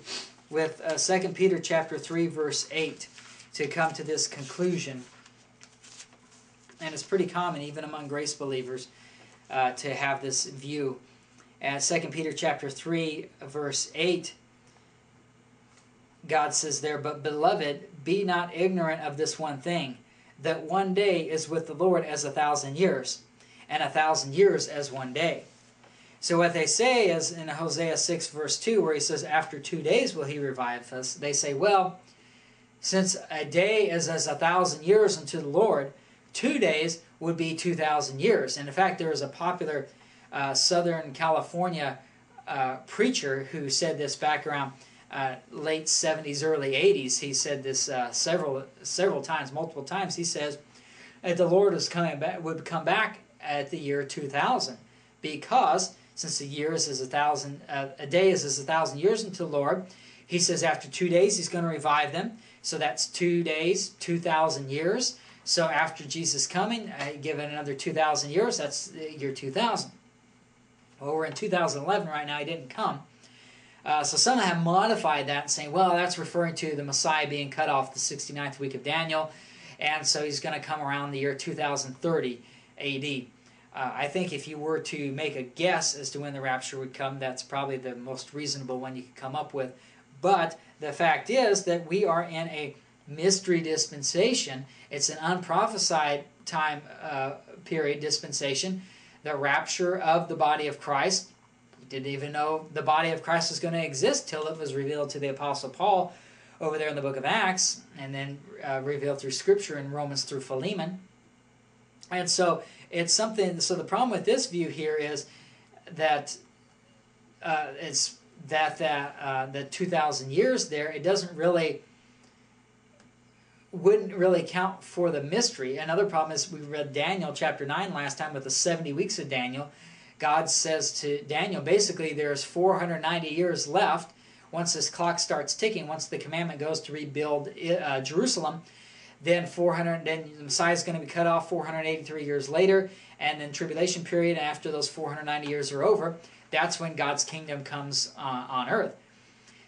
with 2 Peter chapter 3 verse 8 to come to this conclusion. And it's pretty common even among grace believers to have this view. And 2 Peter chapter 3 verse 8, God says there, but beloved, be not ignorant of this one thing, that one day is with the Lord as 1,000 years, and 1,000 years as one day. So what they say is in Hosea 6 verse 2, where he says, after 2 days will he revive us, they say, well, since a day is as 1,000 years unto the Lord, 2 days would be 2,000 years. And in fact, there is a popular Southern California preacher who said this back around late 70s, early 80s. He said this several times, multiple times. He says that the Lord would come back at the year 2000, because since a year is as a day is as 1,000 years unto the Lord, He says after 2 days he's going to revive them. So that's 2 days, 2,000 years. So after Jesus' coming, given another 2,000 years, that's the year 2000. Well, we're in 2011 right now. He didn't come. So some have modified that and saying, well, that's referring to the Messiah being cut off the 69th week of Daniel. And so he's going to come around the year 2030 AD. I think if you were to make a guess as to when the rapture would come, that's probably the most reasonable one you could come up with. But the fact is that we are in a mystery dispensation. It's an unprophesied time period dispensation. The rapture of the body of Christ. We didn't even know the body of Christ was going to exist till it was revealed to the Apostle Paul over there in the book of Acts, and then revealed through Scripture in Romans through Philemon. And so it's something. So the problem with this view here is that the 2,000 years there, it wouldn't really count for the mystery. Another problem is we read Daniel chapter 9 last time with the 70 weeks of Daniel. God says to Daniel, basically there's 490 years left once this clock starts ticking, once the commandment goes to rebuild Jerusalem. Then the Messiah is going to be cut off 483 years later, and then tribulation period after those 490 years are over. That's when God's kingdom comes on earth.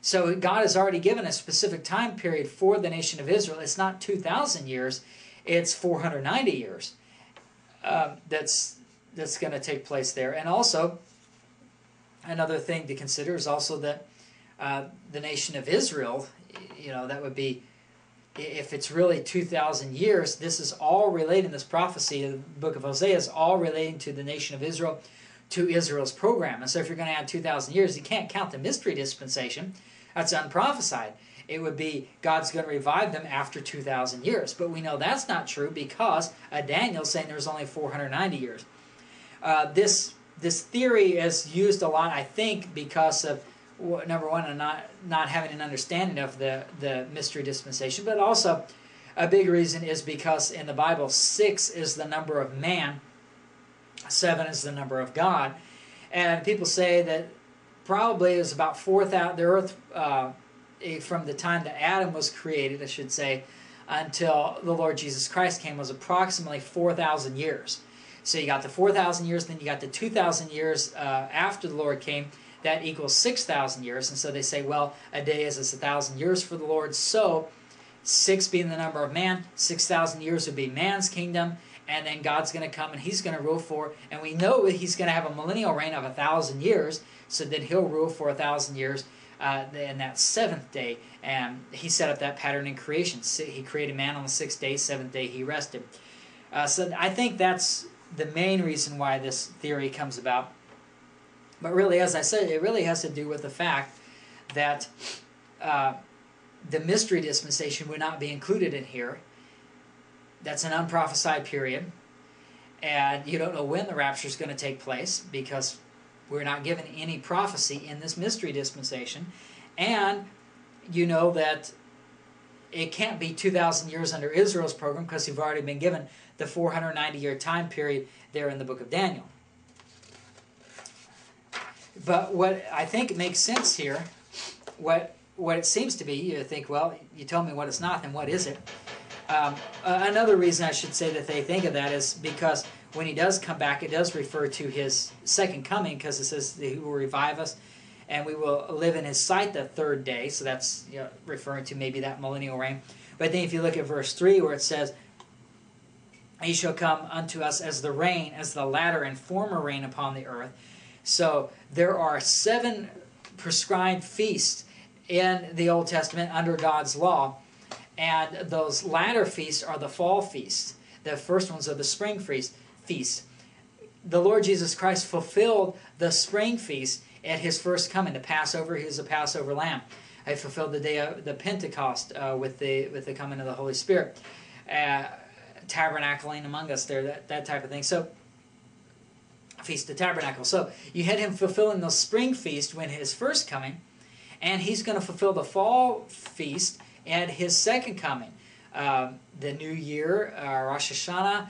So God has already given a specific time period for the nation of Israel. It's not 2,000 years, it's 490 years. That's going to take place there. And also, another thing to consider is also that the nation of Israel, that would be, if it's really 2,000 years, this is all relating, this prophecy, the book of Hosea is all relating to the nation of Israel, to Israel's program. And so if you're going to add 2,000 years, you can't count the mystery dispensation. That's unprophesied. It would be God's going to revive them after 2,000 years. But we know that's not true because Daniel's saying there's only 490 years. This theory is used a lot, I think, because of, number one, not having an understanding of the mystery dispensation, but also a big reason is because in the Bible, 6 is the number of man, 7 is the number of God. And people say that probably it was about 4,000, the earth, from the time that Adam was created, I should say, until the Lord Jesus Christ came, was approximately 4,000 years. So you got the 4,000 years, then you got the 2,000 years after the Lord came. That equals 6,000 years. And so they say, well, a day is 1,000 years for the Lord. So 6 being the number of man, 6,000 years would be man's kingdom. And then God's going to come and he's going to rule for, and we know he's going to have a millennial reign of 1,000 years. So then he'll rule for 1,000 years in that 7th day. And he set up that pattern in creation. He created man on the 6th day, 7th day he rested. So I think that's the main reason why this theory comes about. But really, as I said, it really has to do with the fact that the mystery dispensation would not be included in here. That's an unprophesied period. And you don't know when the rapture is going to take place because we're not given any prophecy in this mystery dispensation. And you know that it can't be 2,000 years under Israel's program because you've already been given the 490-year time period there in the book of Daniel. But what I think makes sense here, what it seems to be, you think, well, you told me what it's not, then what is it? Another reason I should say that they think of that is because when he does come back, it does refer to his second coming because it says that he will revive us and we will live in his sight the 3rd day. So that's referring to maybe that millennial reign. But then if you look at verse 3 where it says, he shall come unto us as the rain, as the latter and former rain upon the earth. So there are 7 prescribed feasts in the Old Testament under God's law. And those latter feasts are the fall feasts. The first ones are the spring feast. The Lord Jesus Christ fulfilled the spring feast at his first coming. The Passover, he was a Passover lamb. He fulfilled the day of the Pentecost with the coming of the Holy Spirit. Tabernacling among us there, that type of thing. So, Feast of Tabernacle. So, you had him fulfilling the spring feast when his first coming, and he's going to fulfill the fall feast at his second coming. The new year, Rosh Hashanah,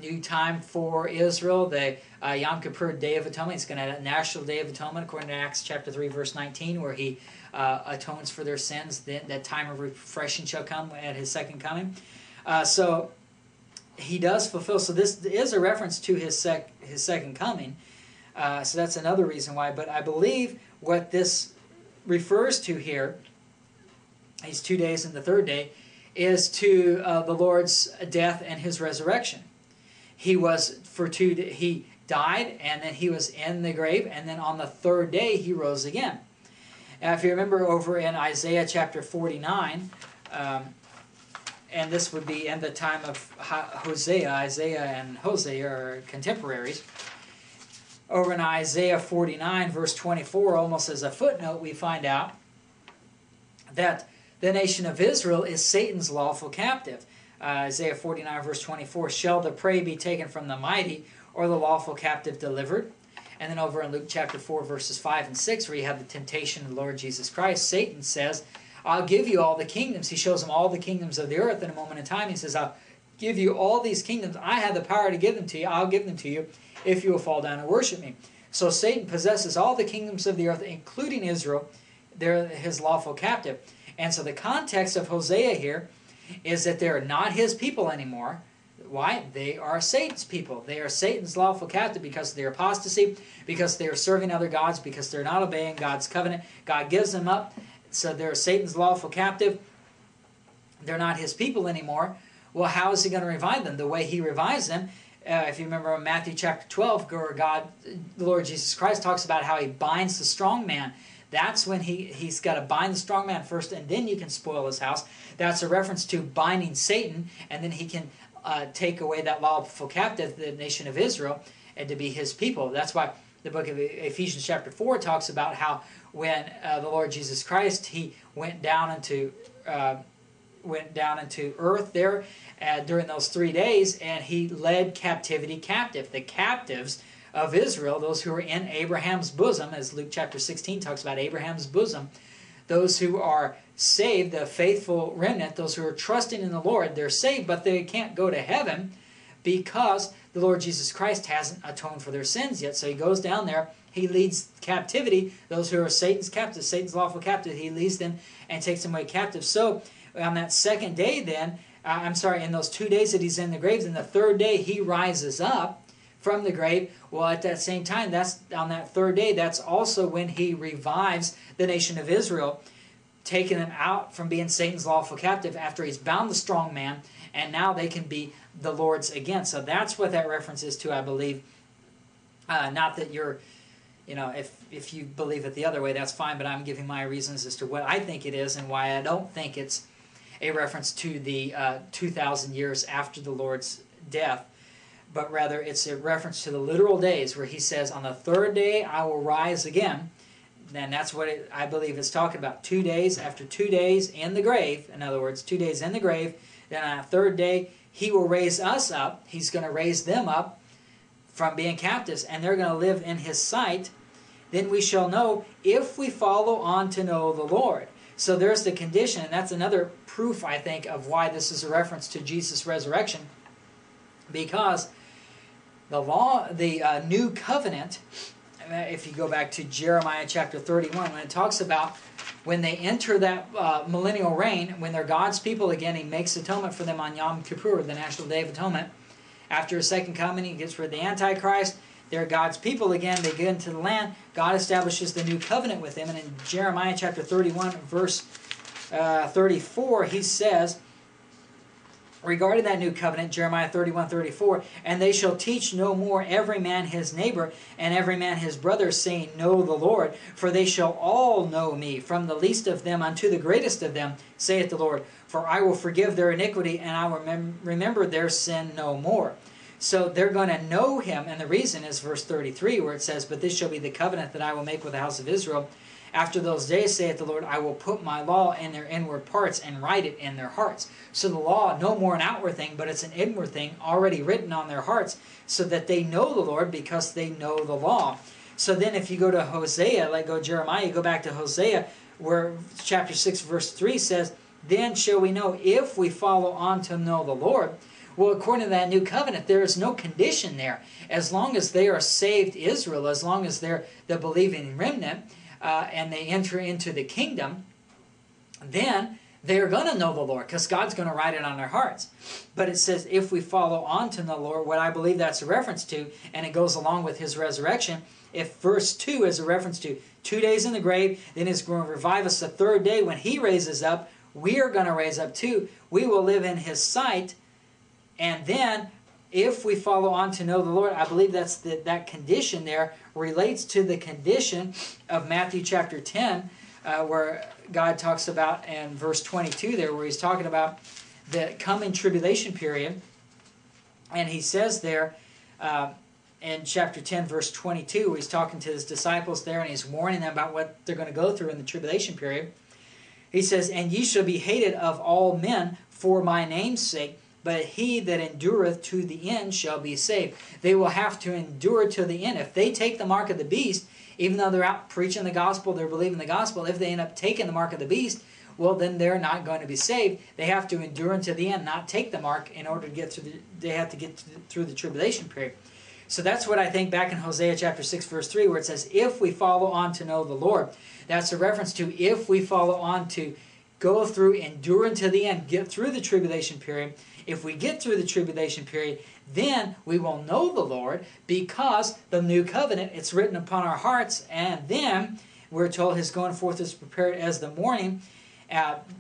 new time for Israel, the Yom Kippur Day of Atonement. He's going to have a National Day of Atonement, according to Acts chapter 3, verse 19, where he atones for their sins. Then that time of refreshing shall come at his second coming. So he does fulfill. So this is a reference to his second coming. So that's another reason why. But I believe what this refers to here, these 2 days and the third day, is to the Lord's death and his resurrection. He died, and then he was in the grave, and then on the third day he rose again. Now, if you remember over in Isaiah chapter 49, and this would be in the time of Hosea. Isaiah and Hosea are contemporaries. Over in Isaiah 49, verse 24, almost as a footnote, we find out that the nation of Israel is Satan's lawful captive. Isaiah 49, verse 24, shall the prey be taken from the mighty, or the lawful captive delivered? And then over in Luke chapter 4, verses 5 and 6, where you have the temptation of the Lord Jesus Christ, Satan says, I'll give you all the kingdoms. He shows him all the kingdoms of the earth in a moment in time. He says, I'll give you all these kingdoms. I have the power to give them to you. I'll give them to you if you will fall down and worship me. So Satan possesses all the kingdoms of the earth, including Israel. They're his lawful captive. And so the context of Hosea here is that they're not his people anymore. Why? They are Satan's people. They are Satan's lawful captive because of their apostasy, because they are serving other gods, because they're not obeying God's covenant. God gives them up, so they're Satan's lawful captive. They're not his people anymore. Well, how is he going to revive them? The way he revives them, if you remember in Matthew chapter 12, where the Lord Jesus Christ talks about how he binds the strong man. That's when he's got to bind the strong man first, and then you can spoil his house. That's a reference to binding Satan, and then he can take away that lawful captive, the nation of Israel, and to be his people. That's why the book of Ephesians chapter 4 talks about how when the Lord Jesus Christ, he went down into earth there during those 3 days, and he led captivity captive. The captives of Israel, those who are in Abraham's bosom, as Luke chapter 16 talks about Abraham's bosom, those who are saved, the faithful remnant, those who are trusting in the Lord, they're saved, but they can't go to heaven because the Lord Jesus Christ hasn't atoned for their sins yet. So he goes down there, he leads captivity, those who are Satan's captives, Satan's lawful captive, he leads them and takes them away captive. So on that second day then, in those 2 days that he's in the grave, then the third day he rises up from the grave. Well, at that same time, that's on that third day, that's also when he revives the nation of Israel, taking them out from being Satan's lawful captive after he's bound the strong man, and now they can be the Lord's again. So that's what that reference is to, I believe. Not that you're, if you believe it the other way, that's fine, but I'm giving my reasons as to what I think it is and why I don't think it's a reference to the 2,000 years after the Lord's death, but rather it's a reference to the literal days where he says, on the third day I will rise again. And that's what I believe it's talking about. 2 days, after 2 days in the grave, in other words, 2 days in the grave, then on the third day he will raise us up. He's going to raise them up from being captives, and they're going to live in his sight. Then we shall know if we follow on to know the Lord. So there's the condition, and that's another proof, I think, of why this is a reference to Jesus' resurrection, because the new covenant, if you go back to Jeremiah chapter 31, when it talks about when they enter that millennial reign, when they're God's people again, he makes atonement for them on Yom Kippur, the National Day of Atonement. After his second coming, he gets rid of the Antichrist. They're God's people again. They get into the land. God establishes the new covenant with them. And in Jeremiah chapter 31, verse 34, he says, regarding that new covenant, Jeremiah 31:34, and they shall teach no more every man his neighbor and every man his brother, saying, Know the Lord, for they shall all know me, from the least of them unto the greatest of them, saith the Lord. For I will forgive their iniquity, and I will remember their sin no more. So they're going to know him, and the reason is verse 33, where it says, But this shall be the covenant that I will make with the house of Israel. After those days, saith the Lord, I will put my law in their inward parts and write it in their hearts. So the law, no more an outward thing, but it's an inward thing already written on their hearts, so that they know the Lord because they know the law. So then if you go to Hosea, like go Jeremiah, you go back to Hosea, where chapter 6, verse 3 says, Then shall we know if we follow on to know the Lord. Well, according to that new covenant, there is no condition there. As long as they are saved Israel, as long as they're the believing remnant, and they enter into the kingdom, then they're going to know the Lord, because God's going to write it on their hearts. But it says, if we follow on to the Lord, what I believe that's a reference to, and it goes along with his resurrection, if verse 2 is a reference to 2 days in the grave, then he's going to revive us the third day. When he raises up, we are going to raise up too. We will live in his sight. And then, if we follow on to know the Lord, I believe that's that condition there relates to the condition of Matthew chapter 10, where God talks about in verse 22 there, where he's talking about the coming tribulation period. And he says there in chapter 10, verse 22, where he's talking to his disciples there, and he's warning them about what they're going to go through in the tribulation period. He says, "And ye shall be hated of all men for my name's sake, but he that endureth to the end shall be saved." They will have to endure to the end. If they take the mark of the beast, even though they're out preaching the gospel, they're believing the gospel, if they end up taking the mark of the beast, well, then they're not going to be saved. They have to endure unto the end, not take the mark in order to get through they have to get through the tribulation period. So that's what I think back in Hosea chapter 6, verse 3, where it says, if we follow on to know the Lord. That's a reference to if we follow on to go through, endure until the end, get through the tribulation period. If we get through the tribulation period, then we will know the Lord, because the new covenant, it's written upon our hearts, and then we're told his going forth is prepared as the morning.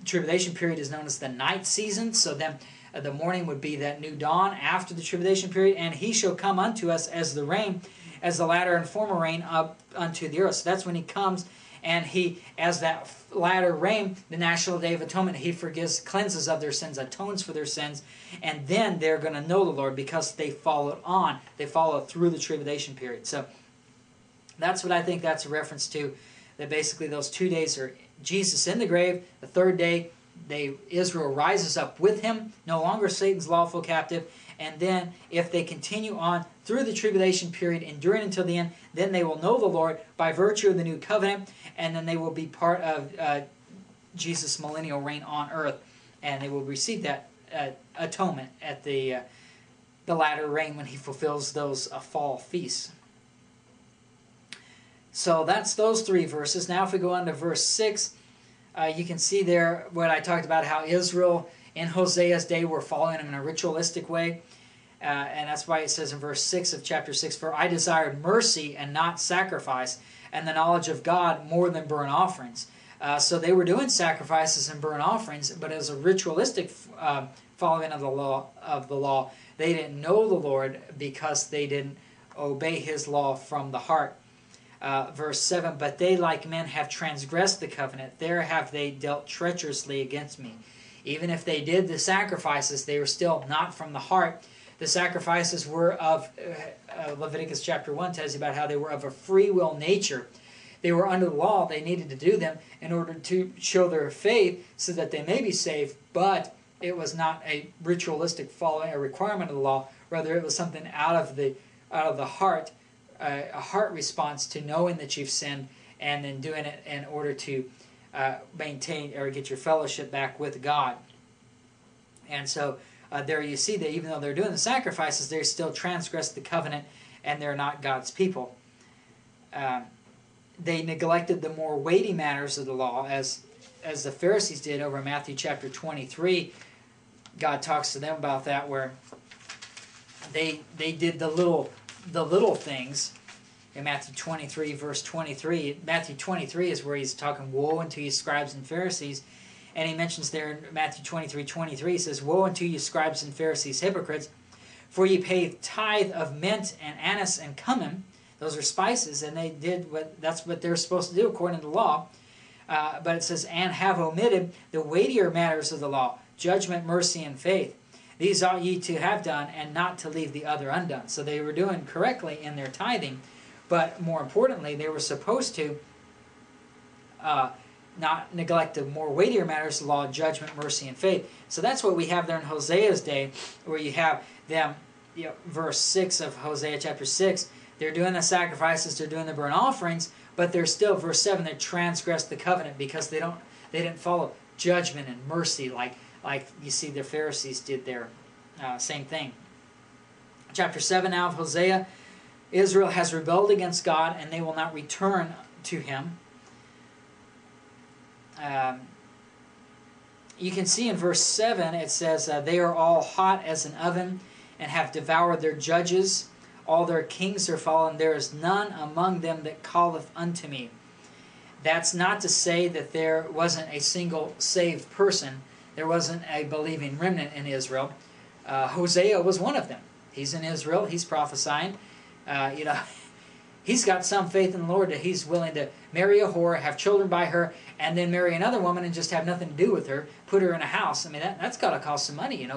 Tribulation period is known as the night season, so then the morning would be that new dawn after the tribulation period, and he shall come unto us as the rain, as the latter and former rain up unto the earth. So that's when he comes, and he, as that latter rain, the National Day of Atonement, he forgives, cleanses of their sins, atones for their sins, and then they're going to know the Lord because they followed on. They followed through the tribulation period. So that's what I think that's a reference to, that basically those 2 days are Jesus in the grave. The third day, Israel rises up with him, no longer Satan's lawful captive. And then if they continue on through the tribulation period, enduring until the end, then they will know the Lord by virtue of the new covenant, and then they will be part of Jesus' millennial reign on earth, and they will receive that atonement at the latter rain when he fulfills those fall feasts. So that's those three verses. Now if we go on to verse 6, you can see there what I talked about, how Israel in Hosea's day were following him in a ritualistic way. And that's why it says in verse 6 of chapter 6, "For I desired mercy and not sacrifice, and the knowledge of God more than burnt offerings." So they were doing sacrifices and burnt offerings, but as a ritualistic following of the law. They didn't know the Lord because they didn't obey his law from the heart. Verse 7, "But they like men have transgressed the covenant. There have they dealt treacherously against me." Even if they did the sacrifices, they were still not from the heart. The sacrifices were of, Leviticus chapter 1 tells you about how they were of a free will nature. They were under the law. They needed to do them in order to show their faith so that they may be saved. But it was not a ritualistic following, a requirement of the law. Rather, it was something out of the heart, a heart response to knowing that you've sinned and then doing it in order to maintain or get your fellowship back with God. And so there you see that even though they're doing the sacrifices, they still transgress the covenant and they're not God's people. They neglected the more weighty matters of the law, as the Pharisees did over Matthew chapter 23. God talks to them about that, where they did the little things. In Matthew 23, verse 23, Matthew 23 is where he's talking, "Woe unto you, scribes and Pharisees." And he mentions there in Matthew 23:23, he says, "Woe unto you, scribes and Pharisees, hypocrites, for ye pay tithe of mint and anise and cumin." Those are spices, and they did that's what they're supposed to do according to the law. But it says, "And have omitted the weightier matters of the law, judgment, mercy, and faith. These ought ye to have done, and not to leave the other undone." So they were doing correctly in their tithing. But more importantly, they were supposed to not neglect the more weightier matters of the law, judgment, mercy, and faith. So that's what we have there in Hosea's day, where you have them, verse 6 of Hosea chapter 6, they're doing the sacrifices, they're doing the burnt offerings, but they're still, verse 7, they transgressed the covenant because they didn't follow judgment and mercy like you see the Pharisees did there. Same thing. Chapter 7 now of Hosea. Israel has rebelled against God, and they will not return to Him. You can see in verse 7, it says, they are all hot as an oven, and have devoured their judges. All their kings are fallen. There is none among them that calleth unto me. That's not to say that there wasn't a single saved person. There wasn't a believing remnant in Israel. Hosea was one of them. He's in Israel. He's prophesying. He's got some faith in the Lord that he's willing to marry a whore, have children by her, and then marry another woman and just have nothing to do with her. Put her in a house. I mean, that's got to cost some money.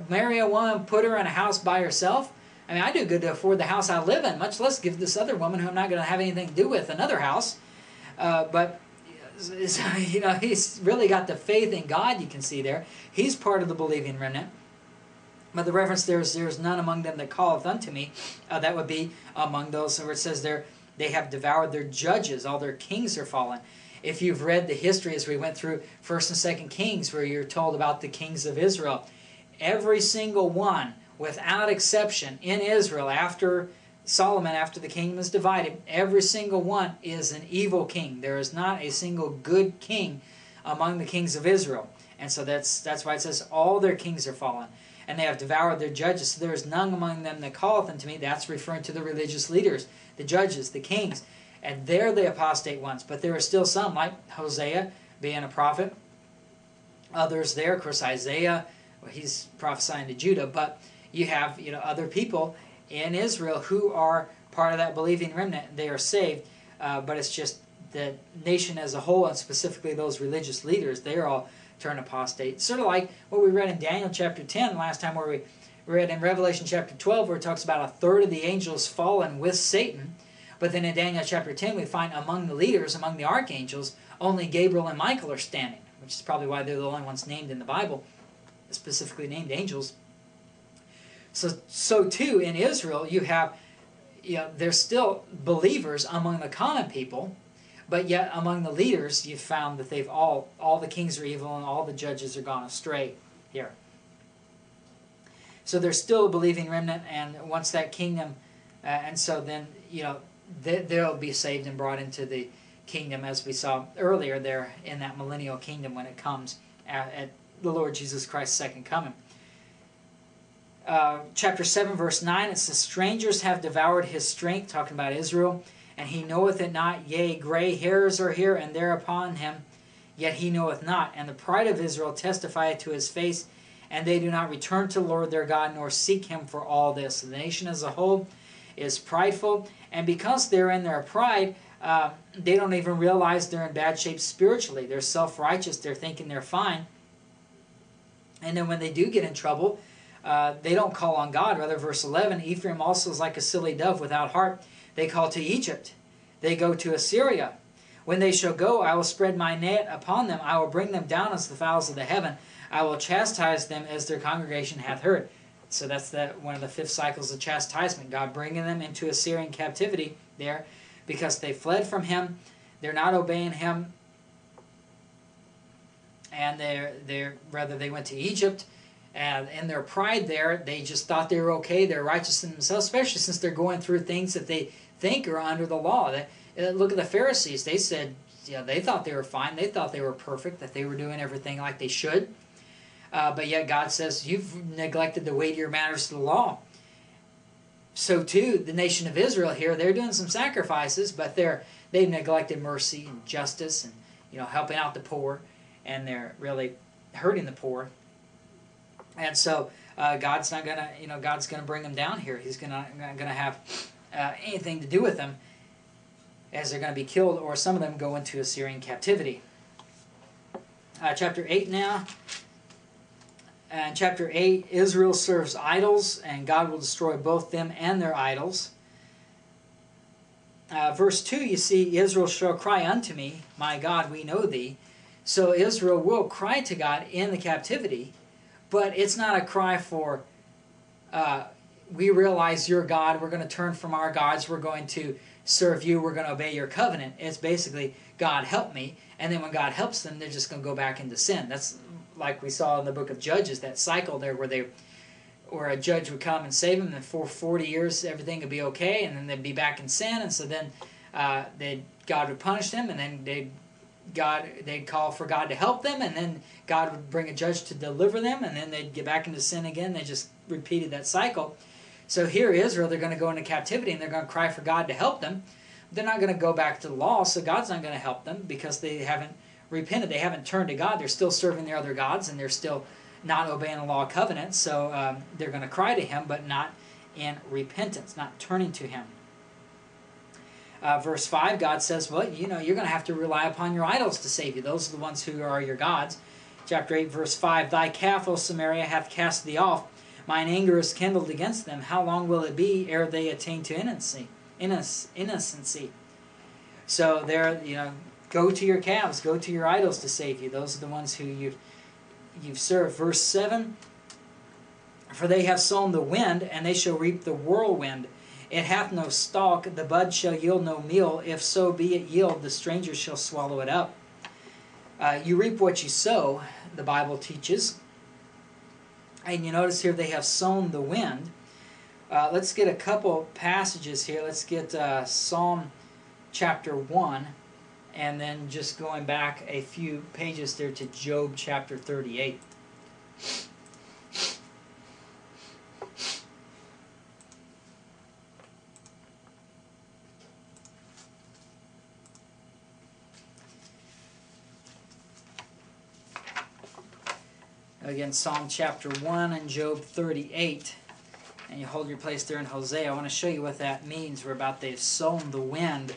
Marry a woman, put her in a house by herself. I mean, I do good to afford the house I live in, much less give this other woman who I'm not going to have anything to do with another house. But he's really got the faith in God. You can see there. He's part of the believing remnant. But the reference there is, there is none among them that calleth unto me. That would be among those where it says there, they have devoured their judges. All their kings are fallen. If you've read the history as we went through 1st and 2nd Kings, where you're told about the kings of Israel, every single one, without exception, in Israel, after Solomon, after the kingdom is divided, every single one is an evil king. There is not a single good king among the kings of Israel. And so that's why it says all their kings are fallen. And they have devoured their judges. So there is none among them that calleth unto me. That's referring to the religious leaders, the judges, the kings. And they're the apostate ones. But there are still some, like Hosea, being a prophet. Others there, of course, Isaiah, well, he's prophesying to Judah. But you have other people in Israel who are part of that believing remnant. They are saved. But it's just the nation as a whole, and specifically those religious leaders, they are all turn apostate. Sort of like what we read in Daniel chapter 10 last time, where we read in Revelation chapter 12, where it talks about a third of the angels fallen with Satan. But then in Daniel chapter 10, we find among the leaders, among the archangels, only Gabriel and Michael are standing, which is probably why they're the only ones named in the Bible, specifically named angels. So too, in Israel, you have, there's still believers among the common people, but yet among the leaders, you've found that they've all the kings are evil and all the judges are gone astray here. So there's still a believing remnant, and once that kingdom, and so then, they'll be saved and brought into the kingdom, as we saw earlier there in that millennial kingdom when it comes at the Lord Jesus Christ's second coming. Chapter 7, verse 9, it says, strangers have devoured his strength, talking about Israel, and he knoweth it not. Yea, gray hairs are here and there upon him, yet he knoweth not. And the pride of Israel testifieth to his face, and they do not return to the Lord their God, nor seek him for all this. The nation as a whole is prideful, and because they're in their pride, they don't even realize they're in bad shape spiritually. They're self-righteous. They're thinking they're fine. And then when they do get in trouble, they don't call on God. Rather, verse 11, Ephraim also is like a silly dove without heart. They call to Egypt. They go to Assyria. When they shall go, I will spread my net upon them. I will bring them down as the fowls of the heaven. I will chastise them as their congregation hath heard. So that's one of the 5th cycles of chastisement. God bringing them into Assyrian captivity there because they fled from him. They're not obeying him. And they went to Egypt. And in their pride there, they just thought they were okay. They're righteous in themselves, especially since they're going through things that they think are under the law. Look at the Pharisees. They said, they thought they were fine. They thought they were perfect, that they were doing everything like they should. But yet God says, you've neglected the weightier matters of the law. So too, the nation of Israel here, they're doing some sacrifices, but they've neglected mercy and justice and helping out the poor, and they're really hurting the poor. And so God's not gonna, God's gonna bring them down here. He's not gonna have anything to do with them, as they're going to be killed, or some of them go into Assyrian captivity. Chapter 8 now. And chapter 8, Israel serves idols, and God will destroy both them and their idols. Verse 2, you see, Israel shall cry unto me, my God, we know thee. So Israel will cry to God in the captivity, but it's not a cry for, we realize you're God, we're going to turn from our gods, we're going to serve you, we're going to obey your covenant. It's basically, God help me, and then when God helps them, they're just going to go back into sin. That's like we saw in the book of Judges, that cycle there where a judge would come and save them, and for 40 years everything would be okay, and then they'd be back in sin, and so then God would punish them, and then they'd call for God to help them, and then God would bring a judge to deliver them, and then they'd get back into sin again. They just repeated that cycle. So here Israel, they're going to go into captivity, and they're going to cry for God to help them. They're not going to go back to the law, so God's not going to help them because they haven't repented. They haven't turned to God. They're still serving their other gods, and they're still not obeying the law of covenant. So they're going to cry to Him, but not in repentance, not turning to Him. Verse 5, God says, well, you're going to have to rely upon your idols to save you. Those are the ones who are your gods. Chapter 8, verse 5, Thy calf, O Samaria, hath cast thee off. Mine anger is kindled against them. How long will it be ere they attain to innocency? So there, go to your calves, go to your idols to save you. Those are the ones who you've served. Verse 7, For they have sown the wind, and they shall reap the whirlwind. It hath no stalk, the bud shall yield no meal. If so be it yield, the stranger shall swallow it up. You reap what you sow, the Bible teaches. And you notice here they have sown the wind. Let's get a couple passages here. Let's get Psalm chapter 1, and then just going back a few pages there to Job chapter 38. Again, Psalm chapter 1 and Job 38. And you hold your place there in Hosea. I want to show you what that means. We're about they've sown the wind,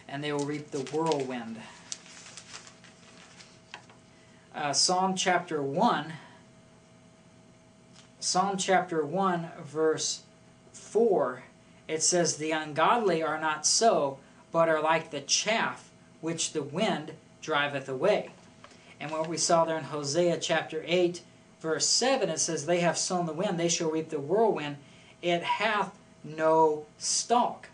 and they will reap the whirlwind. Psalm chapter 1, verse 4, it says, The ungodly are not so, but are like the chaff which the wind driveth away. And what we saw there in Hosea chapter 8, verse 7, it says, They have sown the wind, they shall reap the whirlwind. It hath no stalk.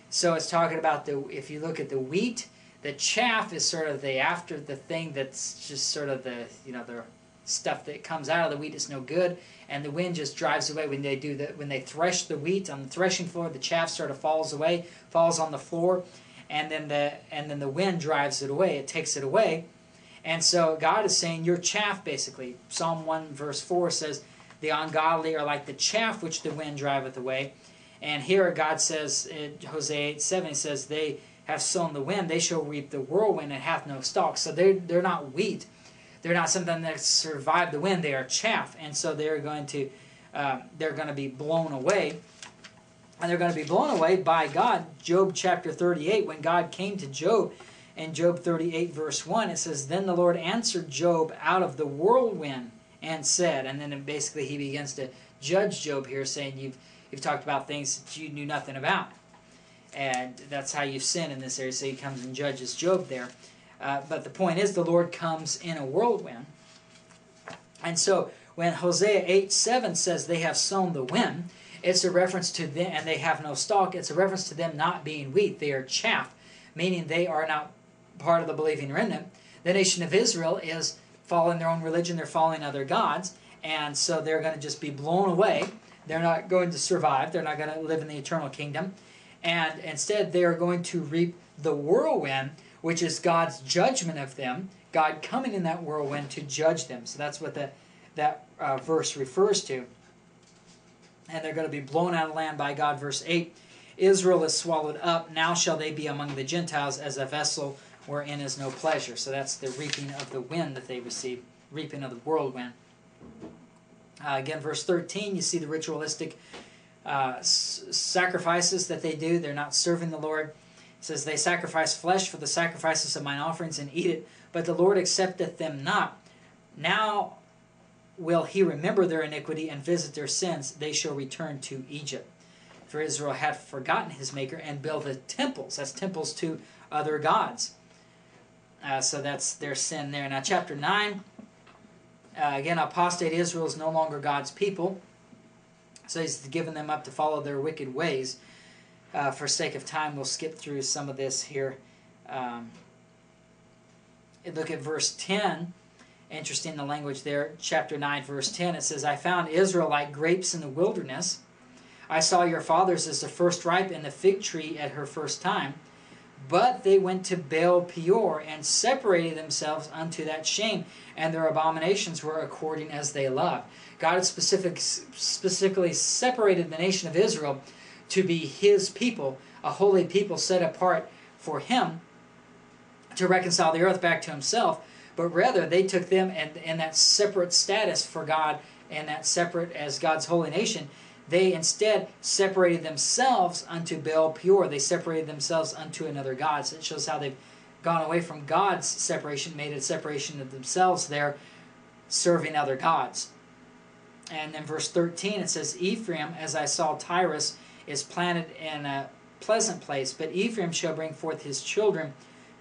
So it's talking about, if you look at the wheat, the chaff is sort of the thing that's just sort of the stuff that comes out of the wheat is no good, and the wind just drives away. When they thresh the wheat on the threshing floor, the chaff sort of falls away, falls on the floor, and then the wind drives it away. It takes it away. And so God is saying, your chaff, basically. Psalm 1 verse 4 says, The ungodly are like the chaff which the wind driveth away. And here God says, in Hosea 8:7, He says, They have sown the wind, they shall reap the whirlwind, and hath no stalk. So they're not wheat. They're not something that survived the wind. They are chaff. And so they're going to be blown away. And they're going to be blown away by God. Job chapter 38, when God came to Job, in Job 38 verse 1, it says, Then the Lord answered Job out of the whirlwind and said, and then basically He begins to judge Job here, saying, You've talked about things that you knew nothing about. And that's how you've sinned in this area. So He comes and judges Job there. But the point is, the Lord comes in a whirlwind. And so when Hosea 8:7 says they have sown the wind, it's a reference to them, and they have no stalk. It's a reference to them not being wheat. They are chaff, meaning they are not part of the believing remnant. The nation of Israel is following their own religion. They're following other gods. And so they're going to just be blown away. They're not going to survive. They're not going to live in the eternal kingdom. And instead, they are going to reap the whirlwind, which is God's judgment of them. God coming in that whirlwind to judge them. So that's what that verse refers to. And they're going to be blown out of the land by God. Verse 8, Israel is swallowed up. Now shall they be among the Gentiles as a vessel wherein is no pleasure. So that's the reaping of the wind that they receive. Reaping of the whirlwind. Again, verse 13, you see the ritualistic sacrifices that they do. They're not serving the Lord. It says, They sacrifice flesh for the sacrifices of mine offerings and eat it, but the Lord accepteth them not. Now will He remember their iniquity and visit their sins. They shall return to Egypt. For Israel hath forgotten his Maker and buildeth temples. That's temples to other gods. So that's their sin there. Now chapter 9, again, apostate Israel is no longer God's people. So He's given them up to follow their wicked ways. For sake of time, we'll skip through some of this here. Look at verse 10. Interesting, the language there, chapter 9, verse 10. It says, I found Israel like grapes in the wilderness. I saw your fathers as the first ripe in the fig tree at her first time. But they went to Baal Peor and separated themselves unto that shame, and their abominations were according as they loved. God had specifically separated the nation of Israel to be His people, a holy people set apart for Him to reconcile the earth back to Himself. But rather, they took them in that separate status for God, and that separate as God's holy nation. They instead separated themselves unto Baal Peor. They separated themselves unto another god. So it shows how they've gone away from God's separation, made a separation of themselves there, serving other gods. And then verse 13, it says, Ephraim, as I saw Tyrus, is planted in a pleasant place, but Ephraim shall bring forth his children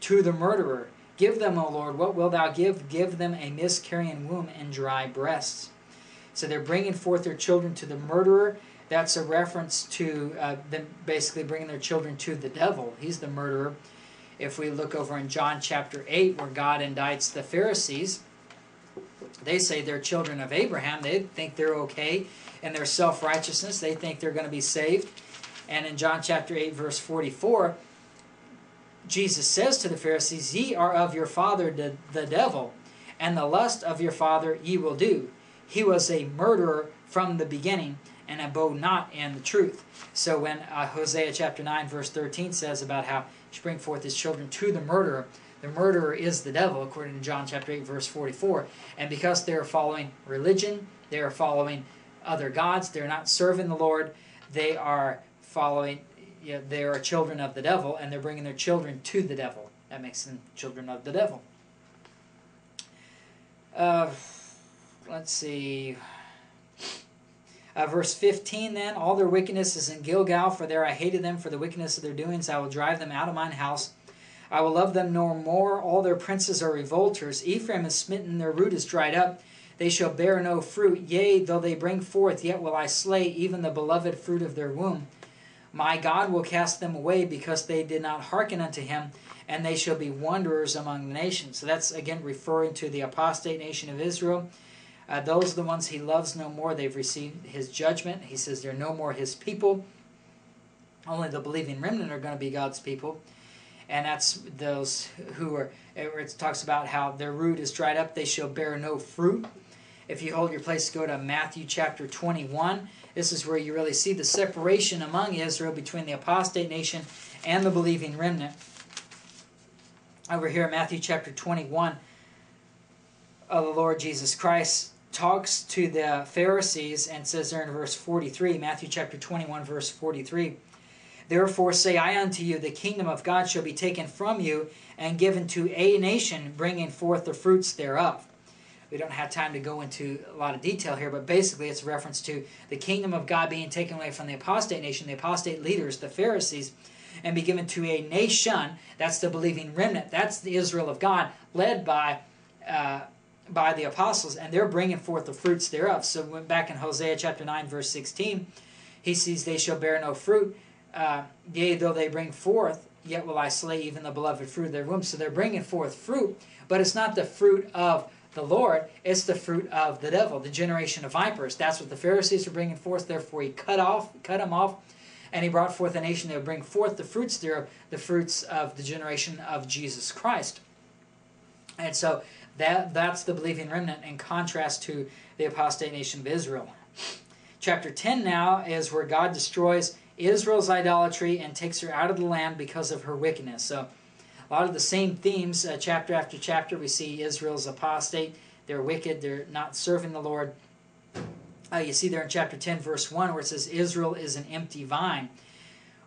to the murderer. Give them, O Lord, what wilt thou give? Give them a miscarrying womb and dry breasts. So they're bringing forth their children to the murderer. That's a reference to them basically bringing their children to the devil. He's the murderer. If we look over in John chapter 8, where God indicts the Pharisees, they say they're children of Abraham. They think they're okay in their self-righteousness. They think they're going to be saved. And in John chapter 8, verse 44, Jesus says to the Pharisees, Ye are of your father the devil, and the lust of your father ye will do. He was a murderer from the beginning, and abode not in the truth. So when Hosea chapter 9, verse 13 says about how he should bring forth his children to the murderer is the devil, according to John chapter 8, verse 44. And because they are following religion, they are following other gods, they're not serving the Lord, they are following, they are children of the devil, and they're bringing their children to the devil. That makes them children of the devil. Let's see. Verse 15 then, all their wickedness is in Gilgal, for there I hated them for the wickedness of their doings. I will drive them out of mine house. I will love them no more. All their princes are revolters. Ephraim is smitten, their root is dried up. They shall bear no fruit. Yea, though they bring forth, yet will I slay even the beloved fruit of their womb. My God will cast them away because they did not hearken unto Him, and they shall be wanderers among the nations. So that's again referring to the apostate nation of Israel. Those are the ones He loves no more. They've received His judgment. He says they're no more His people. Only the believing remnant are going to be God's people. And that's those who are, it talks about how their root is dried up. They shall bear no fruit. If you hold your place, go to Matthew chapter 21. This is where you really see the separation among Israel between the apostate nation and the believing remnant. Over here in Matthew chapter 21, the Lord Jesus Christ talks to the Pharisees and says there in verse 43, Matthew chapter 21, verse 43, Therefore say I unto you, the kingdom of God shall be taken from you and given to a nation, bringing forth the fruits thereof. We don't have time to go into a lot of detail here, but basically it's a reference to the kingdom of God being taken away from the apostate nation, the apostate leaders, the Pharisees, and be given to a nation. That's the believing remnant. That's the Israel of God, led by the apostles, and they're bringing forth the fruits thereof. So when back in Hosea chapter 9, verse 16, he sees they shall bear no fruit. Yea, though they bring forth, yet will I slay even the beloved fruit of their womb. So they're bringing forth fruit, but it's not the fruit of the Lord, it's the fruit of the devil, the generation of vipers. That's what the Pharisees are bringing forth. Therefore he cut them off, and he brought forth a nation that would bring forth the fruits thereof, the fruits of the generation of Jesus Christ. And so that's the believing remnant in contrast to the apostate nation of Israel. Chapter 10 now is where God destroys Israel's idolatry and takes her out of the land because of her wickedness. So a lot of the same themes, chapter after chapter, we see Israel's apostate. They're wicked. They're not serving the Lord. You see there in chapter 10, verse 1, where it says, Israel is an empty vine.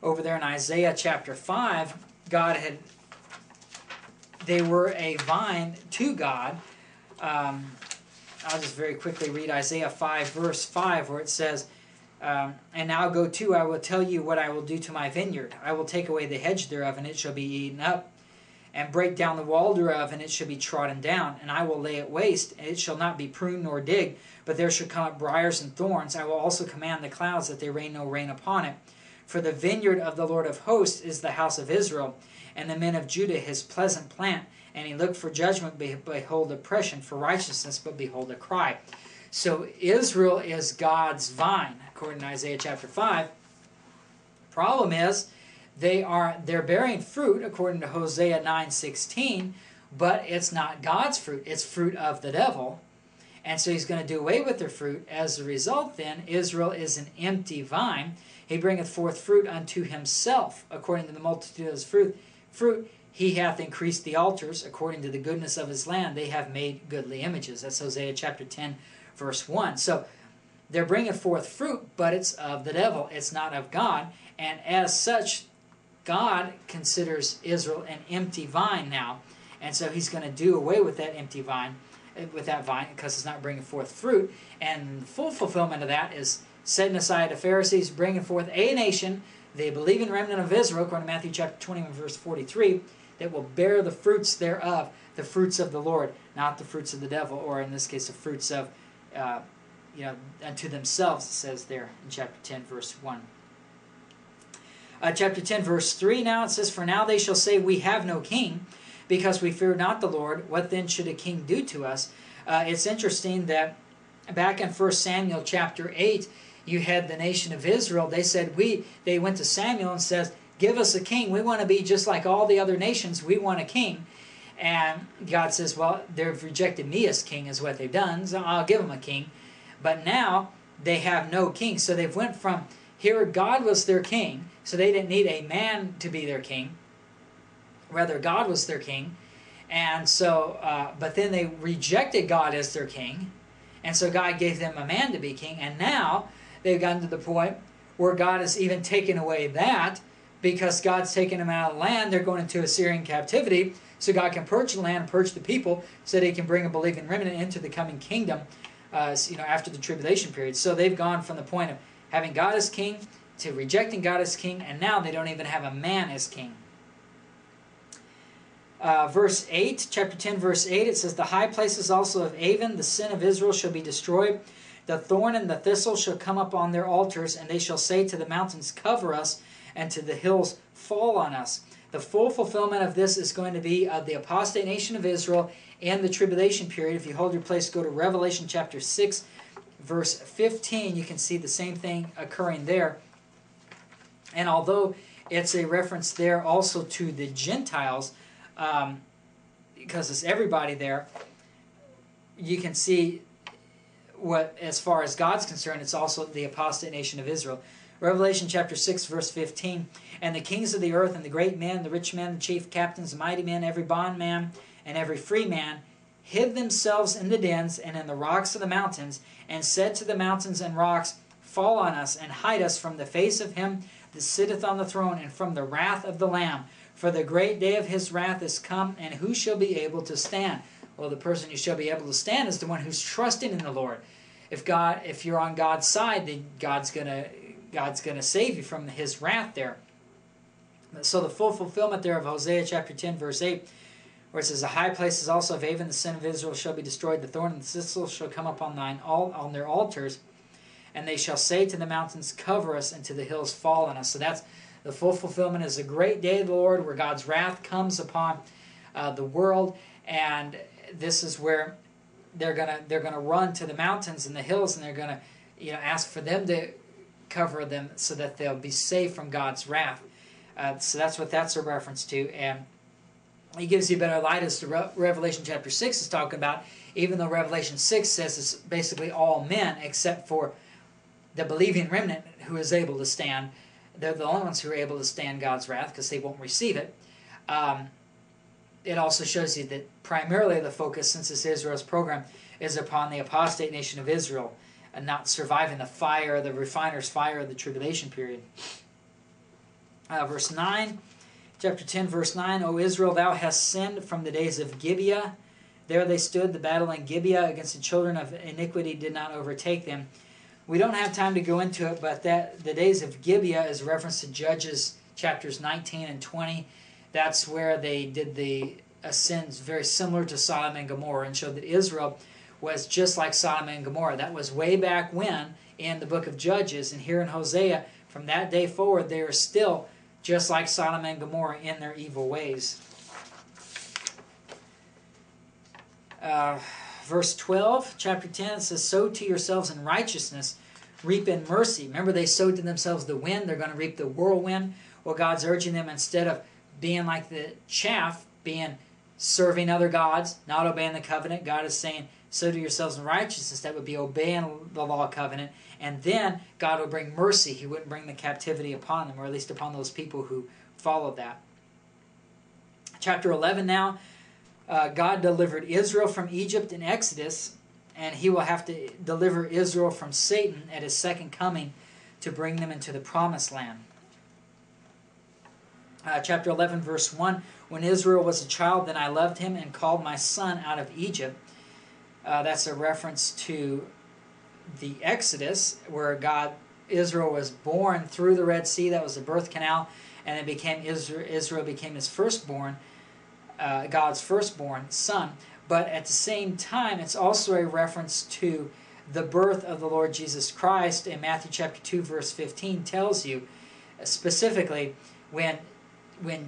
Over there in Isaiah chapter 5, they were a vine to God. I'll just very quickly read Isaiah 5, verse 5, where it says, And now go to, I will tell you what I will do to my vineyard. I will take away the hedge thereof, and it shall be eaten up, and break down the wall thereof, and it shall be trodden down. And I will lay it waste, and it shall not be pruned nor digged, but there shall come up briars and thorns. I will also command the clouds that they rain no rain upon it. For the vineyard of the Lord of hosts is the house of Israel, and the men of Judah his pleasant plant. And he looked for judgment, behold oppression, for righteousness, but behold a cry. So Israel is God's vine, according to Isaiah chapter 5. Problem is, they're bearing fruit, according to Hosea 9:16, but it's not God's fruit. It's fruit of the devil. And so he's going to do away with their fruit. As a result, then, Israel is an empty vine. He bringeth forth fruit unto himself, according to the multitude of his fruit. He hath increased the altars, according to the goodness of his land. They have made goodly images. That's Hosea chapter 10, verse 1. So they're bringing forth fruit, but it's of the devil. It's not of God. And as such, God considers Israel an empty vine now. And so he's going to do away with that empty vine, with that vine, because it's not bringing forth fruit. And full fulfillment of that is setting aside the Pharisees, bringing forth a nation, the believing remnant of Israel, according to Matthew chapter 21, verse 43, that will bear the fruits thereof, the fruits of the Lord, not the fruits of the devil, or in this case, the fruits of, unto themselves, it says there in chapter 10, verse 1. Chapter 10, verse 3 now, it says, For now they shall say, We have no king, because we fear not the Lord. What then should a king do to us? It's interesting that back in 1 Samuel chapter 8, you had the nation of Israel. They said, they went to Samuel and says, Give us a king. We want to be just like all the other nations. We want a king. And God says, well, they've rejected me as king is what they've done, so I'll give them a king. But now they have no king. So they've went from here, God was their king, so they didn't need a man to be their king. Rather, God was their king. And so, but then they rejected God as their king. And so God gave them a man to be king. And now they've gotten to the point where God has even taken away that, because God's taken them out of the land. They're going into Assyrian captivity. So God can purge the land, purge the people, so that he can bring a believing remnant into the coming kingdom, after the tribulation period. So they've gone from the point of having God as king to rejecting God as king, and now they don't even have a man as king. Verse 8, chapter 10, verse 8, it says, The high places also of Avon, the sin of Israel, shall be destroyed. The thorn and the thistle shall come up on their altars, and they shall say to the mountains, Cover us, and to the hills, Fall on us. The full fulfillment of this is going to be of the apostate nation of Israel in the tribulation period. If you hold your place, go to Revelation chapter 6, verse 15. You can see the same thing occurring there. And although it's a reference there also to the Gentiles, because it's everybody there, you can see what, as far as God's concerned, it's also the apostate nation of Israel. Revelation chapter 6, verse 15, And the kings of the earth, and the great men, the rich men, the chief captains, the mighty men, every bondman, and every free man, hid themselves in the dens and in the rocks of the mountains, and said to the mountains and rocks, Fall on us, and hide us from the face of him that sitteth on the throne, and from the wrath of the Lamb. For the great day of his wrath is come, and who shall be able to stand? Well, the person who shall be able to stand is the one who's trusting in the Lord. If you're on God's side, then God's gonna save you from his wrath there. So the full fulfillment there of Hosea chapter 10, verse 8, where it says, The high places also of Avon, the sin of Israel, shall be destroyed. The thorn and the thistle shall come up on their altars, and they shall say to the mountains, Cover us, and to the hills, Fall on us. So that's the full fulfillment, is the great day of the Lord, where God's wrath comes upon the world, and this is where they're gonna run to the mountains and the hills, and they're gonna ask for them to cover them so that they'll be safe from God's wrath. So that's what that's a reference to, and he gives you a better light as to Revelation chapter 6 is talking about, even though Revelation 6 says it's basically all men except for the believing remnant who is able to stand. They're the only ones who are able to stand God's wrath because they won't receive it. It also shows you that primarily the focus, since it's Israel's program, is upon the apostate nation of Israel and not surviving the fire, the refiner's fire of the tribulation period. Verse 9, chapter 10, verse 9, O Israel, thou hast sinned from the days of Gibeah. There they stood, the battle in Gibeah against the children of iniquity did not overtake them. We don't have time to go into it, but the days of Gibeah is a reference to Judges chapters 19 and 20. That's where they did the sins very similar to Sodom and Gomorrah, and showed that Israel was just like Sodom and Gomorrah. That was way back when in the book of Judges, and here in Hosea, from that day forward, they are still just like Sodom and Gomorrah in their evil ways. Verse 12, chapter 10, it says, sow to yourselves in righteousness, reap in mercy. Remember, they sowed to themselves the wind. They're going to reap the whirlwind. Well, God's urging them, instead of being like the chaff, being serving other gods, not obeying the covenant, God is saying, sow to yourselves in righteousness. That would be obeying the law covenant. And then God would bring mercy. He wouldn't bring the captivity upon them, or at least upon those people who followed that. Chapter 11 now. God delivered Israel from Egypt in Exodus, and he will have to deliver Israel from Satan at his second coming to bring them into the promised land. Chapter 11, verse 1, when Israel was a child, then I loved him and called my son out of Egypt. That's a reference to the Exodus, where Israel was born through the Red Sea. That was the birth canal, and it became Israel became his firstborn, God's firstborn son. But at the same time, it's also a reference to the birth of the Lord Jesus Christ. In Matthew chapter 2, verse 15, tells you specifically when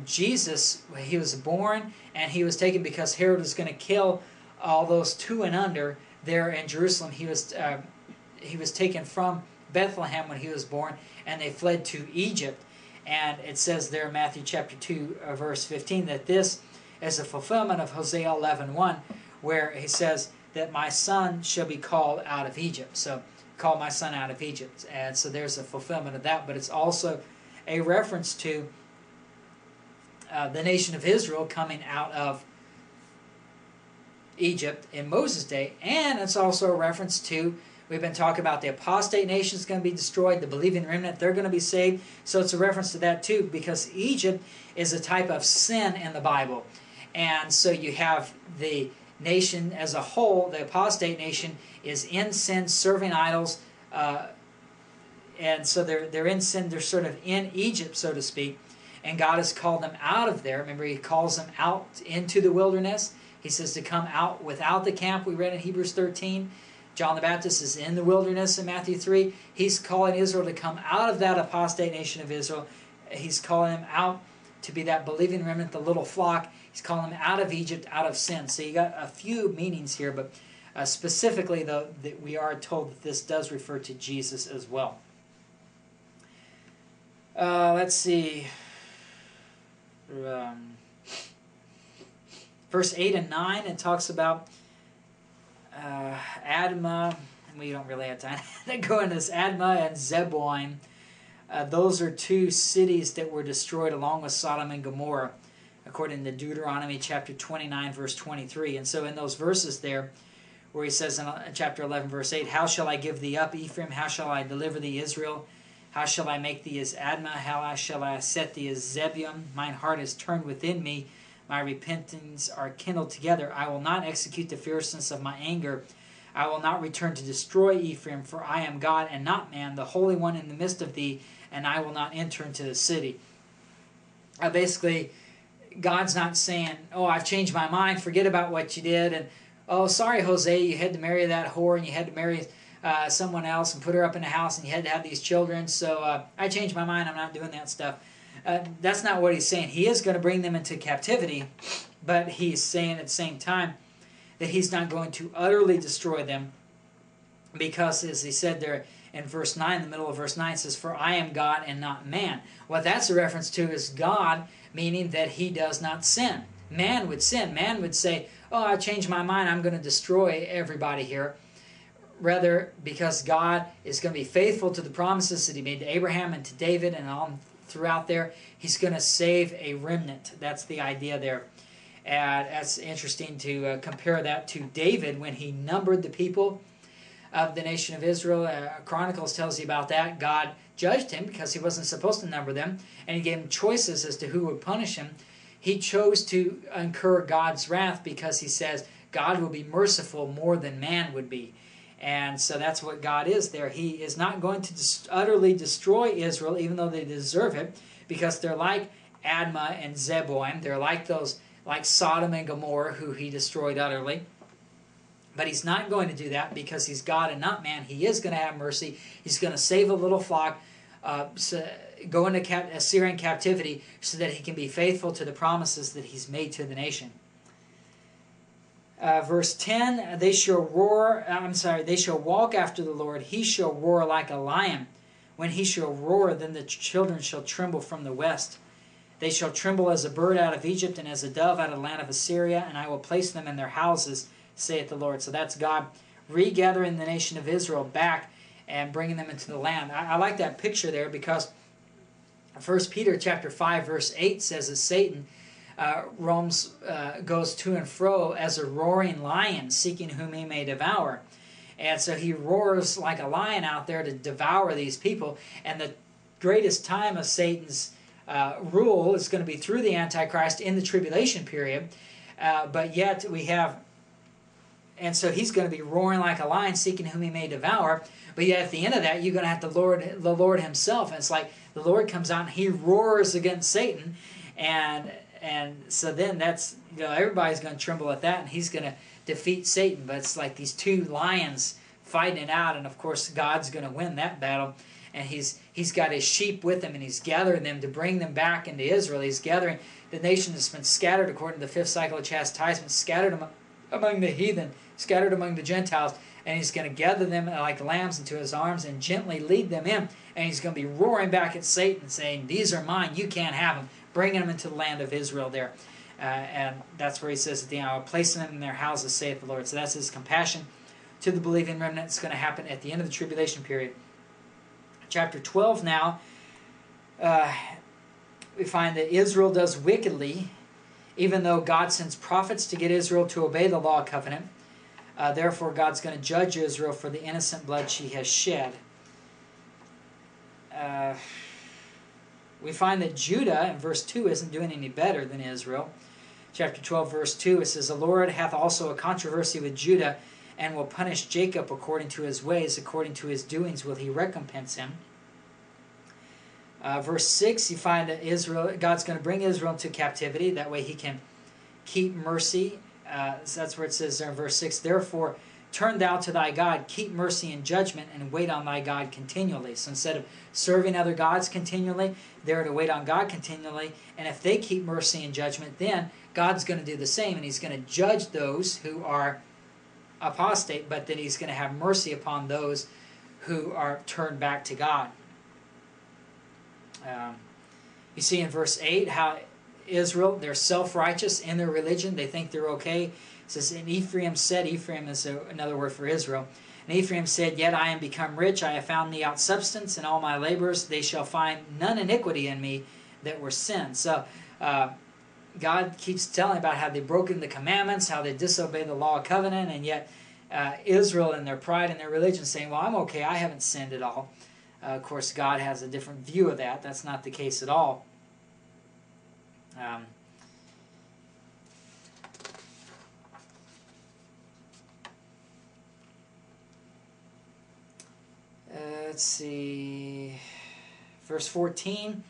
Jesus, he was born and he was taken because Herod was going to kill all those 2 and under there in Jerusalem. He was taken from Bethlehem when he was born, and they fled to Egypt. And it says there in Matthew chapter 2, verse 15, that this is a fulfillment of Hosea 11:1, where he says that my son shall be called out of Egypt. So, call my son out of Egypt. And so there's a fulfillment of that, but it's also a reference to the nation of Israel coming out of Egypt in Moses' day. And it's also a reference to, we've been talking about the apostate nation is going to be destroyed, the believing remnant, they're going to be saved. So it's a reference to that too, because Egypt is a type of sin in the Bible. And so you have the nation as a whole, the apostate nation, is in sin, serving idols, and so they're in sin, they're sort of in Egypt, so to speak, and God has called them out of there. Remember, he calls them out into the wilderness. He says to come out without the camp, we read in Hebrews 13. John the Baptist is in the wilderness in Matthew 3. He's calling Israel to come out of that apostate nation of Israel. He's calling them out to be that believing remnant, the little flock. He's calling them out of Egypt, out of sin. So you got a few meanings here, but specifically, though, that we are told that this does refer to Jesus as well. Let's see. Verse 8 and 9, it talks about Admah, and we don't really have time to go into this. Admah and Zeboim. Those are 2 cities that were destroyed along with Sodom and Gomorrah, according to Deuteronomy chapter 29, verse 23. And so in those verses there, where he says in chapter 11, verse 8, how shall I give thee up, Ephraim? How shall I deliver thee, Israel? How shall I make thee as Admah? How shall I set thee as Zebulun? Mine heart is turned within me. My repentings are kindled together. I will not execute the fierceness of my anger. I will not return to destroy Ephraim, for I am God and not man, the Holy One in the midst of thee, and I will not enter into the city. Basically, God's not saying, oh, I've changed my mind, forget about what you did, and oh, sorry, Hosea, you had to marry that whore, and you had to marry someone else and put her up in the house, and you had to have these children, so I changed my mind, I'm not doing that stuff. That's not what he's saying. He is going to bring them into captivity, but he's saying at the same time that he's not going to utterly destroy them, because, as he said there in verse 9, in the middle of verse 9, it says, for I am God and not man. What that's a reference to is God, meaning that he does not sin. Man would sin. Man would say, oh, I changed my mind, I'm going to destroy everybody here. Rather, because God is going to be faithful to the promises that he made to Abraham and to David and all throughout there, he's going to save a remnant. That's the idea there. And that's interesting to compare that to David when he numbered the people of the nation of Israel. Chronicles tells you about that. God judged him because he wasn't supposed to number them, and he gave him choices as to who would punish him. He chose to incur God's wrath because he says God will be merciful more than man would be. And so that's what God is there. He is not going to utterly destroy Israel, even though they deserve it, because they're like Admah and Zeboim. They're like those, like Sodom and Gomorrah, who he destroyed utterly. But he's not going to do that because he's God and not man. He is going to have mercy. He's going to save a little flock, go into Assyrian captivity so that he can be faithful to the promises that he's made to the nation. Verse 10, they shall walk after the Lord. He shall roar like a lion. When he shall roar, then the children shall tremble from the west. They shall tremble as a bird out of Egypt, and as a dove out of the land of Assyria, and I will place them in their houses, saith the Lord. So that's God regathering the nation of Israel back and bringing them into the land. I like that picture there, because 1 Peter chapter 5 verse 8 says that Satan goes to and fro as a roaring lion, seeking whom he may devour. And so he roars like a lion out there to devour these people. And the greatest time of Satan's rule is going to be through the Antichrist in the tribulation period. But yet we have, and so he's going to be roaring like a lion, seeking whom he may devour. But yet at the end of that, you're going to have the Lord himself. And it's like the Lord comes out and he roars against Satan. And so then that's, everybody's going to tremble at that, and he's going to defeat Satan. But it's like these two lions fighting it out, and of course God's going to win that battle. And he's got his sheep with him, and he's gathering them to bring them back into Israel. He's gathering the nation that's been scattered according to the fifth cycle of chastisement, scattered among the heathen, scattered among the Gentiles, and he's going to gather them like lambs into his arms and gently lead them in. And he's going to be roaring back at Satan, saying, "These are mine, you can't have them," bringing them into the land of Israel there. And that's where he says at the end, "I will place them in their houses, saith the Lord." So that's his compassion to the believing remnant. It's going to happen at the end of the tribulation period. Chapter 12 now, we find that Israel does wickedly, even though God sends prophets to get Israel to obey the law covenant. Therefore, God's going to judge Israel for the innocent blood she has shed. We find that Judah, in verse 2, isn't doing any better than Israel. Chapter 12, verse 2, it says, "The Lord hath also a controversy with Judah, and will punish Jacob according to his ways, according to his doings will he recompense him." Verse 6, you find that God's going to bring Israel into captivity. That way he can keep mercy. So that's where it says there in verse 6, "Therefore turn thou to thy God, keep mercy and judgment, and wait on thy God continually." So instead of serving other gods continually, they're to wait on God continually. And if they keep mercy and judgment, then God's going to do the same. And he's going to judge those who are apostate, but then he's going to have mercy upon those who are turned back to God. You see in verse 8 how Israel, they're self-righteous in their religion. They think they're okay. It says, "And Ephraim said," Ephraim is another word for Israel, "And Ephraim said, Yet I am become rich, I have found thee out substance, in all my labors they shall find none iniquity in me that were sin." So God keeps telling about how they've broken the commandments, how they disobey the law of covenant, and yet Israel in their pride and their religion saying, "Well, I'm okay, I haven't sinned at all." Of course, God has a different view of that. That's not the case at all. Let's see. Verse 14.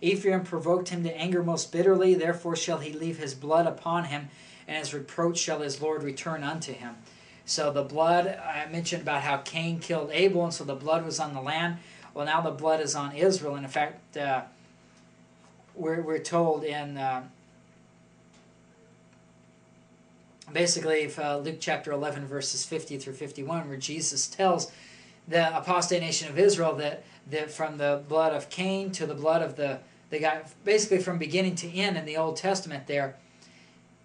"Ephraim provoked him to anger most bitterly, therefore shall he leave his blood upon him, and his reproach shall his Lord return unto him." So the blood, I mentioned about how Cain killed Abel, and so the blood was on the land. Well, now the blood is on Israel. And in fact, we're told in basically Luke chapter 11, verses 50 through 51, where Jesus tells the apostate nation of Israel that from the blood of Cain to the blood of they got basically from beginning to end in the Old Testament there,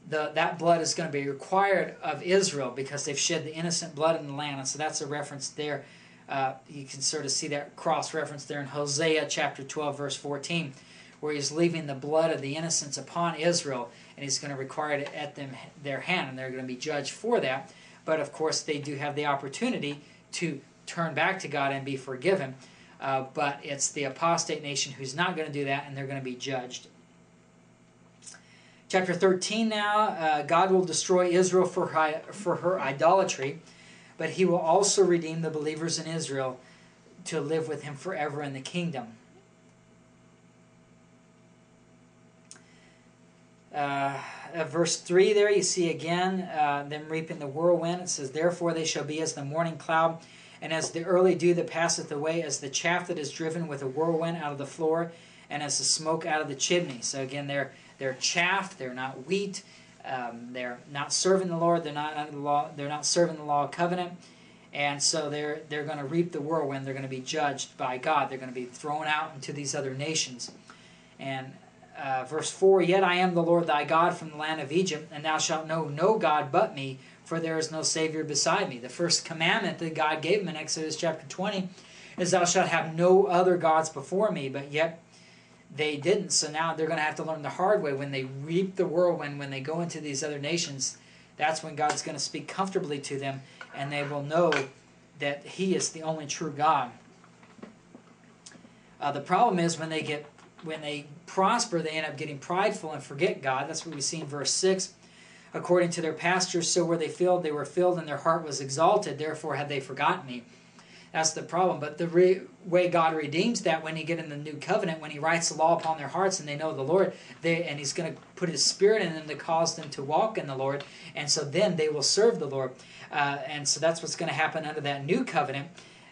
that blood is going to be required of Israel because they've shed the innocent blood in the land. And so that's a reference there. You can sort of see that cross-reference there in Hosea chapter 12, verse 14, where he's leaving the blood of the innocents upon Israel, and he's going to require it at their hand, and they're going to be judged for that. But of course, they do have the opportunity to turn back to God and be forgiven. But it's the apostate nation who's not going to do that, and they're going to be judged. Chapter 13 now, God will destroy Israel for her idolatry, but he will also redeem the believers in Israel to live with him forever in the kingdom. Verse 3 there, you see again them reaping the whirlwind. It says, "Therefore they shall be as the morning cloud, and as the early dew that passeth away, as the chaff that is driven with a whirlwind out of the floor, and as the smoke out of the chimney." So again, they're chaff, they're not wheat. They're not serving the Lord. They're not under the law. They're not serving the law of covenant. And so they're going to reap the whirlwind. They're going to be judged by God. They're going to be thrown out into these other nations. And verse 4, Yet I am the Lord thy God from the land of Egypt, and thou shalt know no God but me, for there is no Savior beside me. The first commandment that God gave him in Exodus chapter 20 is, Thou shalt have no other gods before me. But yet they didn't. So now they're going to have to learn the hard way. When they reap the whirlwind, when they go into these other nations, that's when God's going to speak comfortably to them, and they will know that He is the only true God. The problem is when they prosper, they end up getting prideful and forget God. That's what we see in verse 6. According to their pastures, so were they filled, and their heart was exalted. Therefore had they forgotten me. That's the problem. But the way God redeems that, when He get in the new covenant, when He writes the law upon their hearts and they know the Lord, and He's going to put His Spirit in them to cause them to walk in the Lord, and so then they will serve the Lord. And so that's what's going to happen under that new covenant.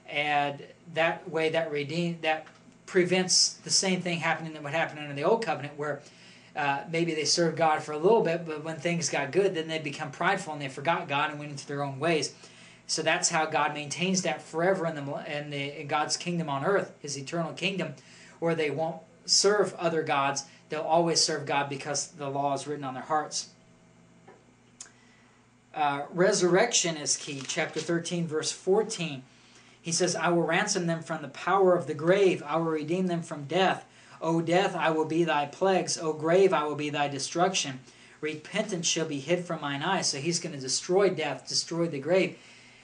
And that way, that prevents the same thing happening that would happen under the old covenant, where maybe they served God for a little bit, but when things got good, then they become prideful and they forgot God and went into their own ways. So that's how God maintains that forever in God's kingdom on earth, His eternal kingdom, where they won't serve other gods. They'll always serve God because the law is written on their hearts. Resurrection is key. Chapter 13, verse 14. He says, I will ransom them from the power of the grave. I will redeem them from death. O death, I will be thy plagues. O grave, I will be thy destruction. Repentance shall be hid from mine eyes. So He's going to destroy death, destroy the grave.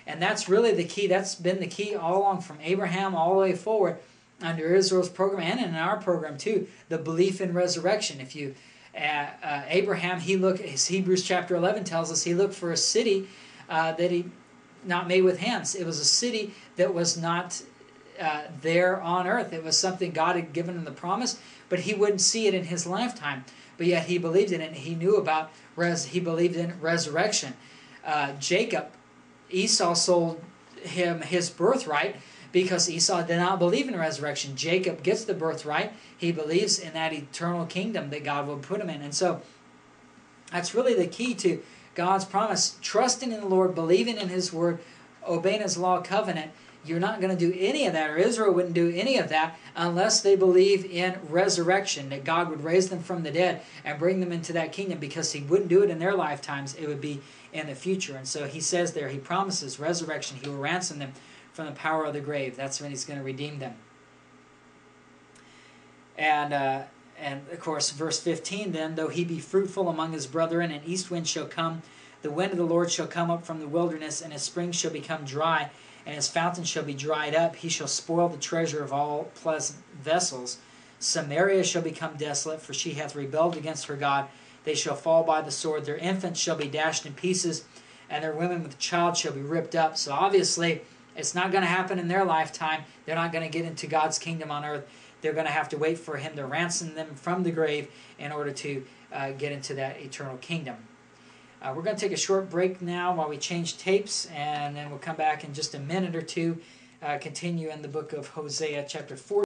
And that's really the key. That's been the key all along, from Abraham all the way forward under Israel's program, and in our program too, the belief in resurrection. If you Abraham, as Hebrews chapter 11 tells us, he looked for a city that he not made with hands. It was a city that was not there on earth. It was something God had given him the promise, but he wouldn't see it in his lifetime. But yet he believed in it. He knew about he believed in resurrection. Jacob, Esau sold him his birthright because Esau did not believe in resurrection. Jacob gets the birthright. He believes in that eternal kingdom that God will put him in. And so that's really the key to God's promise. Trusting in the Lord, believing in His word, obeying His law covenant. You're not going to do any of that, or Israel wouldn't do any of that, unless they believe in resurrection, that God would raise them from the dead and bring them into that kingdom, because He wouldn't do it in their lifetimes. It would be in the future. And so He says there, He promises resurrection. He will ransom them from the power of the grave. That's when He's going to redeem them. And of course, verse 15 then, though he be fruitful among his brethren, an east wind shall come, the wind of the Lord shall come up from the wilderness, and his springs shall become dry, and his fountains shall be dried up. He shall spoil the treasure of all pleasant vessels. Samaria shall become desolate, for she hath rebelled against her God. They shall fall by the sword. Their infants shall be dashed in pieces, and their women with child shall be ripped up. So obviously, it's not going to happen in their lifetime. They're not going to get into God's kingdom on earth. They're going to have to wait for Him to ransom them from the grave in order to get into that eternal kingdom. We're going to take a short break now while we change tapes, and then we'll come back in just a minute or two, continue in the book of Hosea chapter 4.